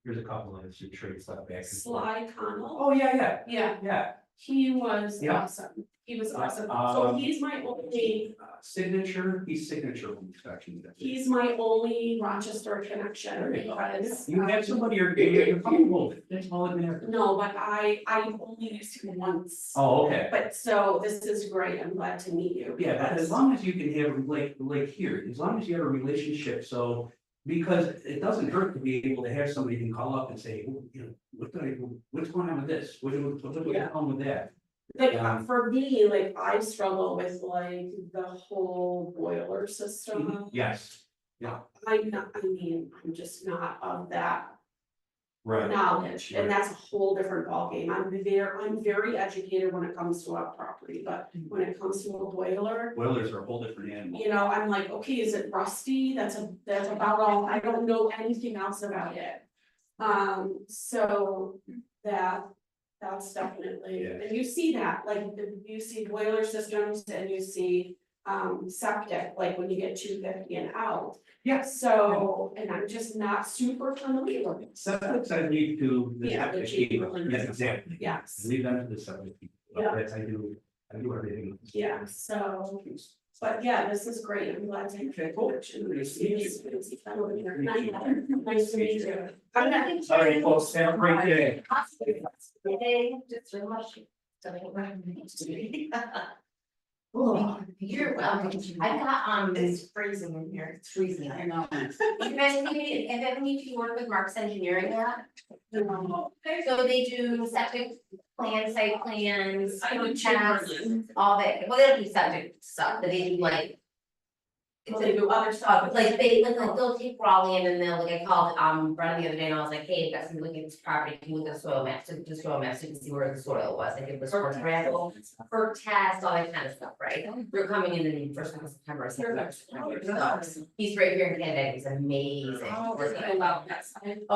Here's a couple of some trade stuff back. and forth. Sly Connell. Oh, yeah, Yeah, yeah. he was Yeah. awesome. He was Yeah, awesome. So um, he's my only, Signature, he's signature home inspection. he's my only Rochester connection because. You have somebody you're comfortable with, that's all that matters. No, but I only used him once. Oh, okay. But so this is great. I'm glad to meet you. Yeah, but as long as you can have, like here, as long as you have a relationship, so. Because it doesn't hurt to be able to have somebody who can call up and say, "Oh, you know, what's going on with this, what's going on with that? Like, Yeah. for me, like, I struggle with like the whole boiler system. Yes, I'm not, I mean, I'm just not of that right. knowledge, Right. and that's a whole different ballgame. I'm very educated when it comes to a property, but when it comes to a boiler. Boilers are a whole different animal. You know, I'm like, okay, is it rusty? That's about all, I don't know anything else about it. So that's definitely, Yeah. and you see that, like, you see boiler systems and you see. Septic, like when you get 250 and out. Yes. So, and I'm just not super familiar with it. Septics I leave to the Yeah, the septic chief people, building. yes, exactly, Yes, leave them to the septic people, Yeah. that's, I do everything. yeah, so, but yeah, this is great, I'm glad to. Okay, cool. Nice to meet you. Nice to meet you. I'm not. All right, folks, have a great day. Hey, just so much. Oh, you're welcome. I got, It's freezing in here. it's freezing. I know. You guys need, and then you can work with Mark's Engineering yet? So they do septic plans, site plans, I do tests, Chamberlain. all that, well, they don't do septic stuff, but they do like. Well, they do other stuff. Like they, like they'll take Raleigh and then they'll, like I called, Brennan the other day and I was like, hey, I've got some looking at this property, can you look at the soil maps, to soil maps, you can see where the soil was, like it was for gravel. For test, all that kind of stuff, right? They're coming in the first week of September, so he's right here in Canada, he's amazing. Oh,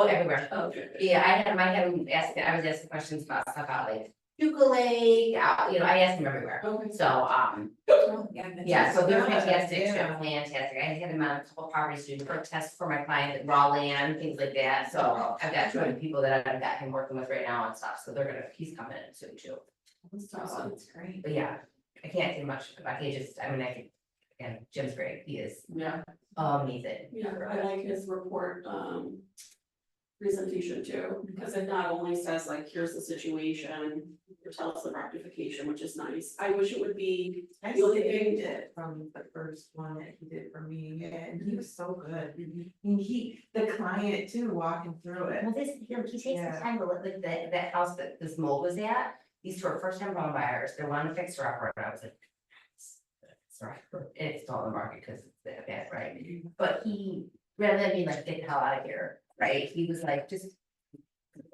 everywhere. Okay. Yeah, I was asking questions about stuff out like Duca Lake, I asked him everywhere. Okay. So, yeah, so they're fantastic, too, fantastic. I had him on a couple properties doing perk tests for my client at raw land, things like that. So I've got 200 people that I've got him working with right now and stuff, so he's coming in soon too. That's awesome, that's great. But yeah, I can't say much about it, I think, again, Jim's great, he is Yeah, amazing. yeah, I like his report, presentation too, because it not only says like, here's the situation, it tells the rectification, which is nice. I wish it would be, I the only saved thing, it from the first one that he did for me, and he was so good. And the client too, walking through it. Well, he takes the Yeah. time to look, like that house that this mold was at, these two are first time home buyers, they wanted to fix her up, and I was like. Sorry, it's still on the market because it's that bad, right? But he, rather than being like, get the hell out of here, right, he was like, just.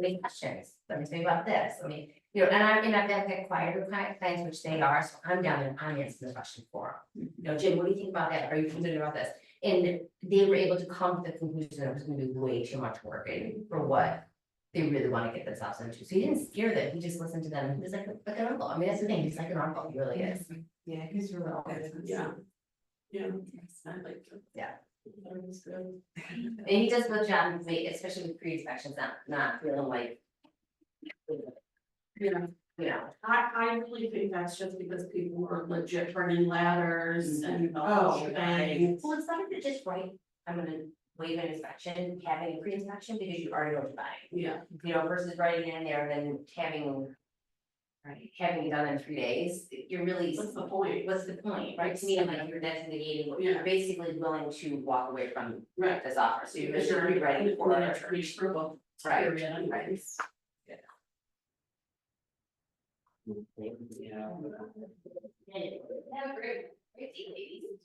Any questions, let me think about this, and I've got quieter clients, which they are, so I'm down there, I'm answering the question for them. Jim, what do you think about that, are you concerned about this? And they were able to come to the conclusion that it was gonna be way too much work and for what they really wanna get themselves into, so he didn't scare them, he just listened to them, he was like an uncle, that's the thing, he's like an uncle, he really is. Yeah, he's really good. yeah. Yeah, I like it. Yeah. That was good. And he does a good job, especially with pre-inspections, not feeling like. Yeah, I really think that's just because people were legit running ladders and the whole Oh, shebang. Well, it's better to just write, I'm gonna waive an inspection, having a pre-inspection, because you already know what you're buying. Yeah, Versus writing it in there and then having. Right, having it done in 3 days, you're really, what's the point? what's the point, right? To me, I'm like, that's negating, what you're Yeah. basically willing to walk away from Right. this offer, so you're Because just you're rewriting for it. Reach approval. Right, Period, right. anyways. Yeah. Have a great day, ladies.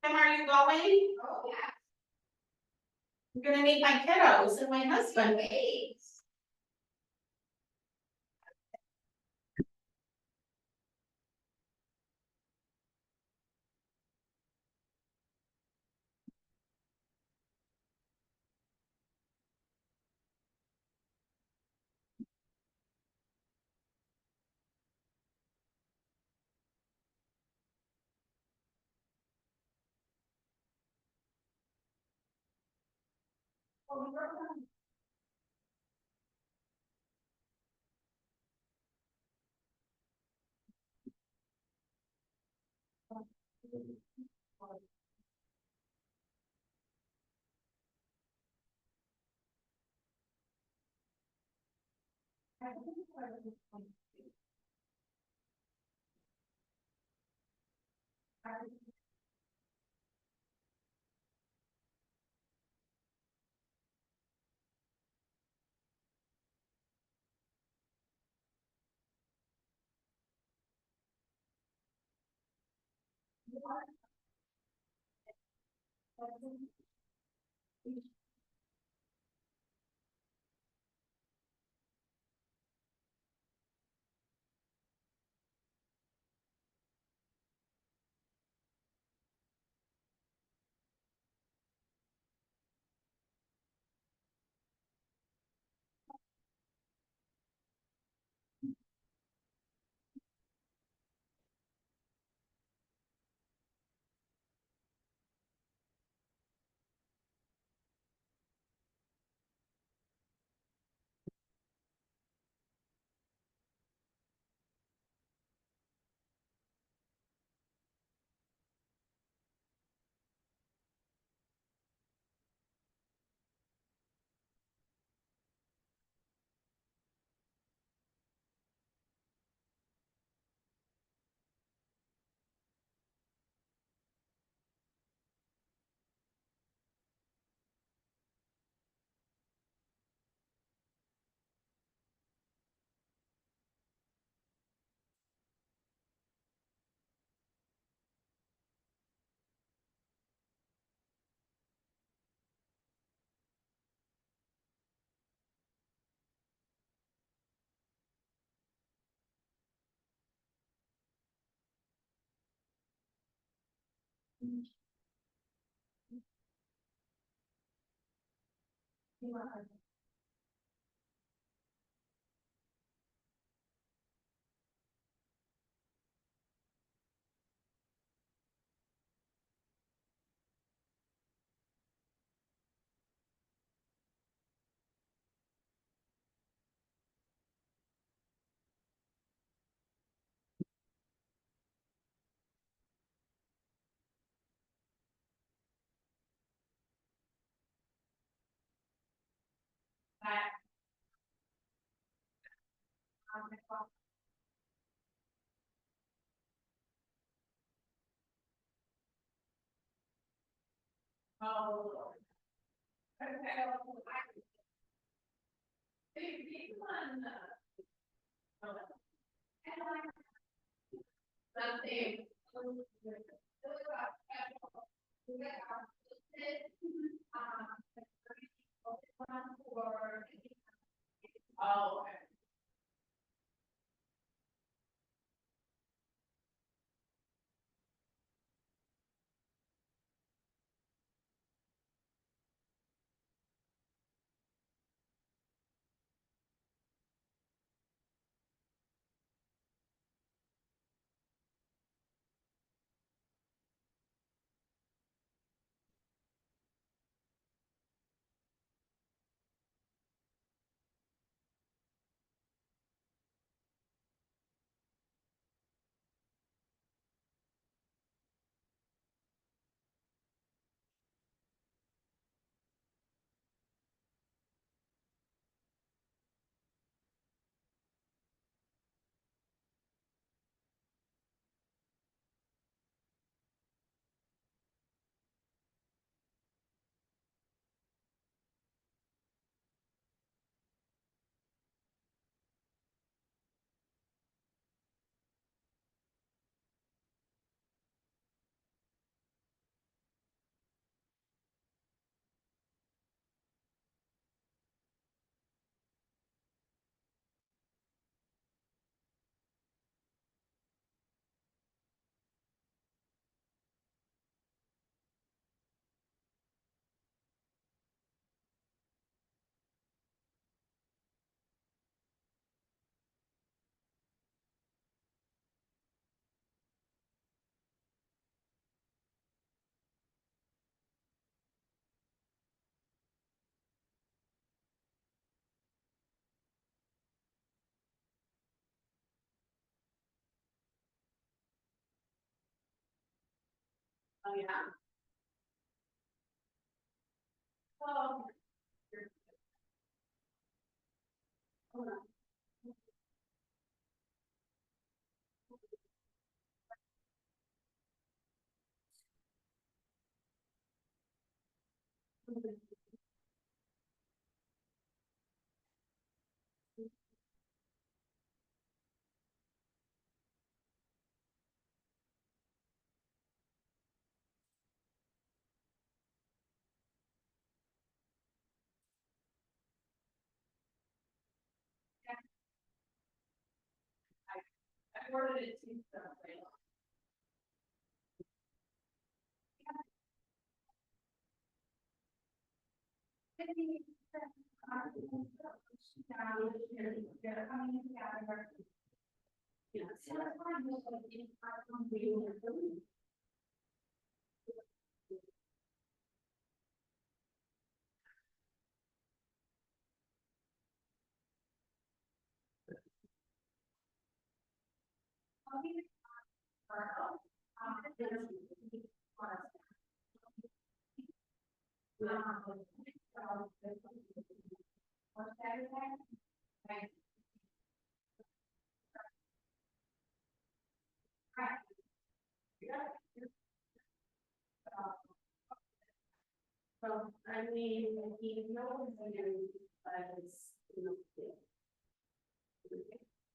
Kim, are you going? Oh, yeah. I'm gonna meet my kiddos and my husband. Wait. Oh. Something. Oh. Oh, yeah. Oh. Hold on. I ordered it too, so. So, I mean, he knows and it's, you know.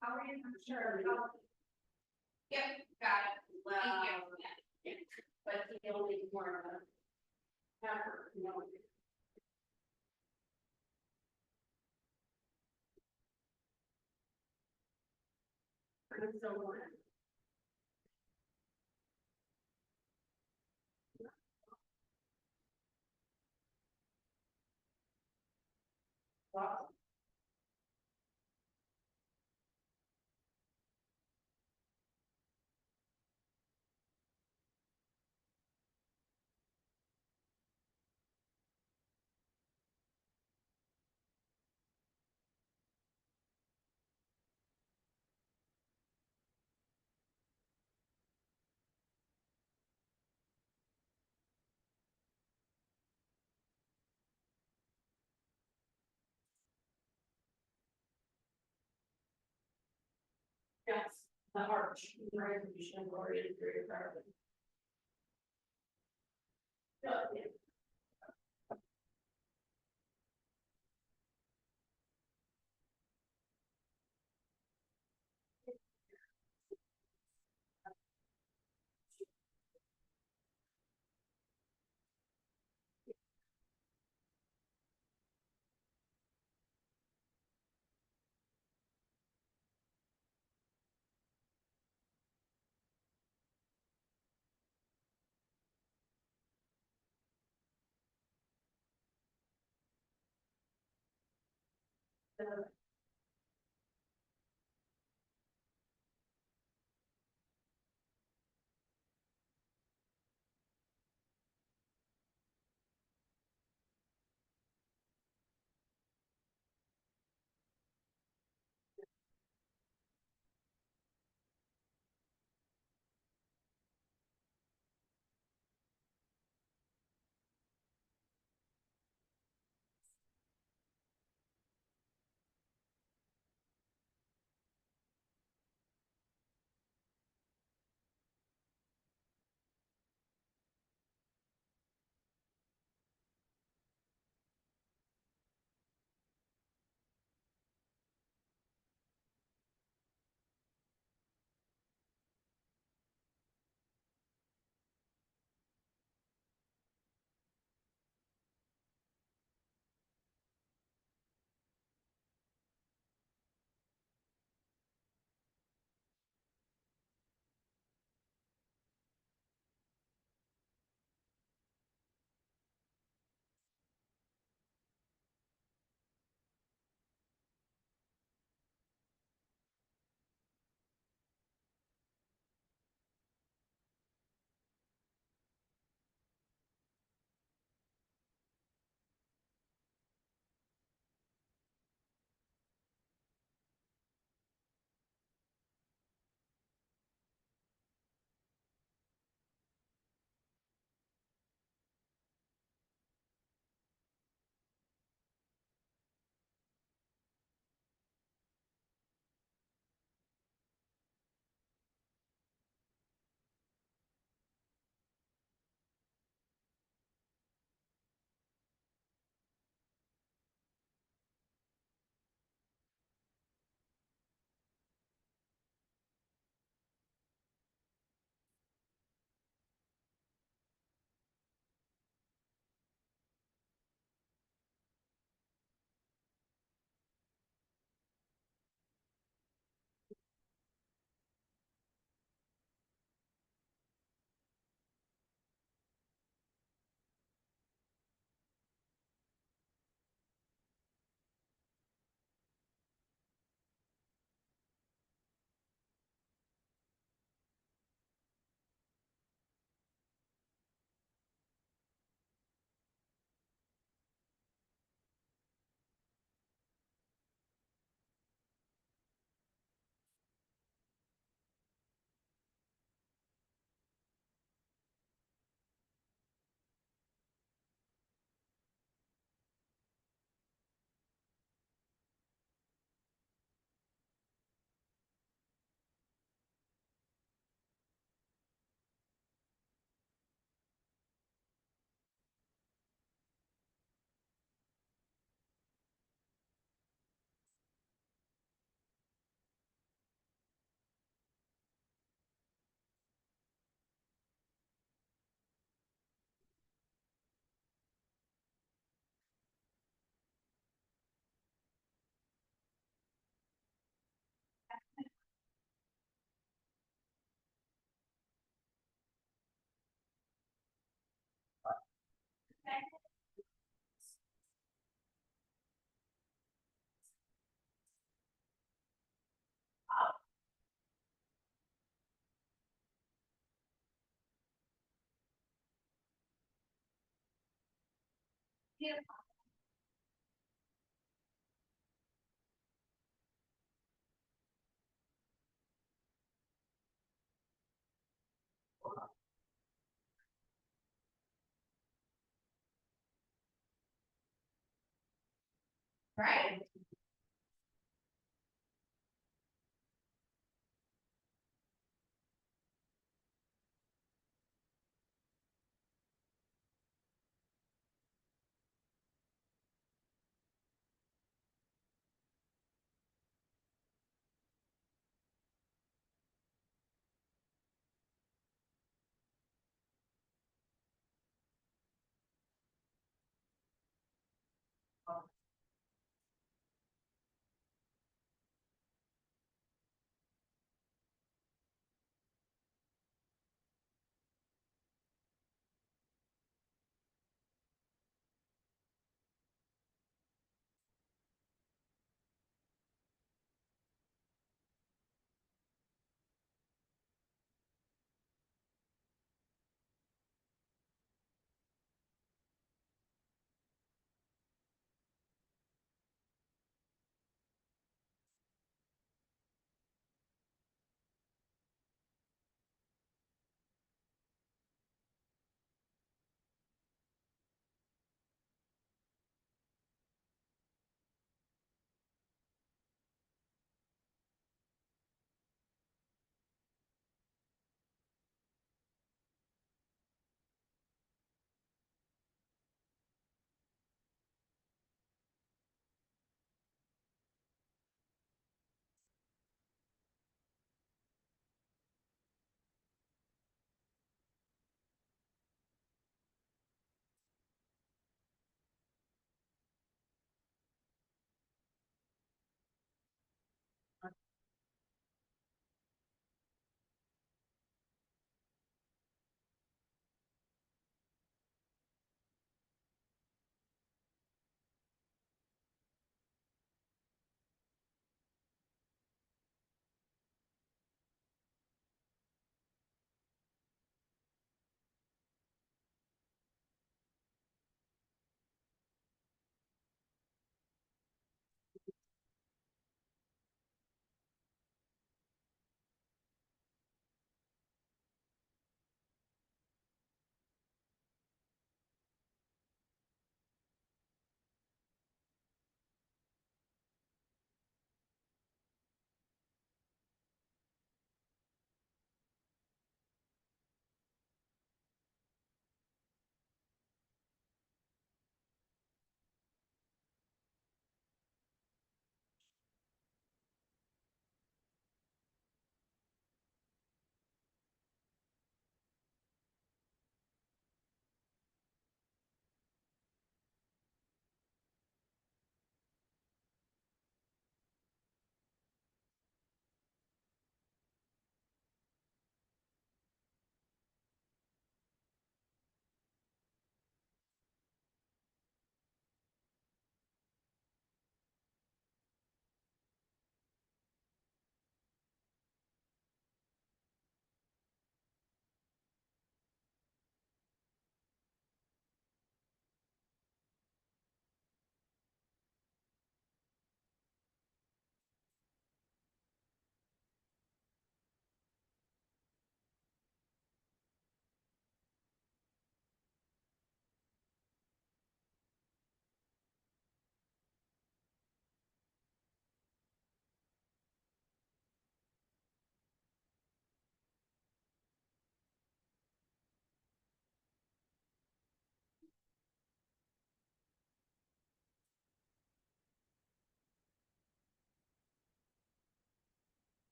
How are you? I'm sure. Yep, got it. Well, but he only more of a. Effort, you know. I'm so one. Wow. Yes, the arch, right, you should have already agree with that. Yeah. Right.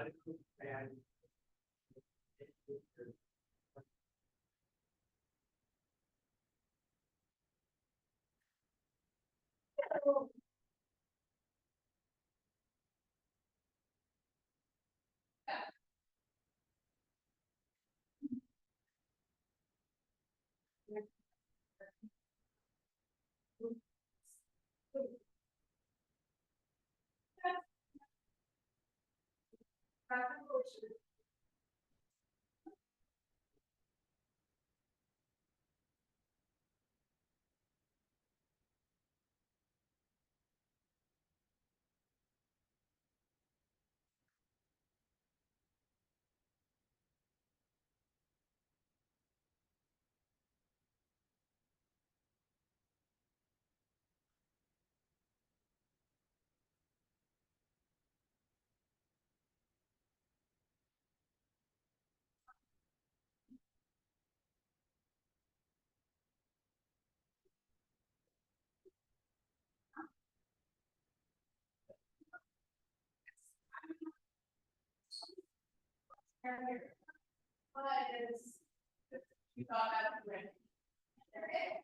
And. But it's, you thought that was.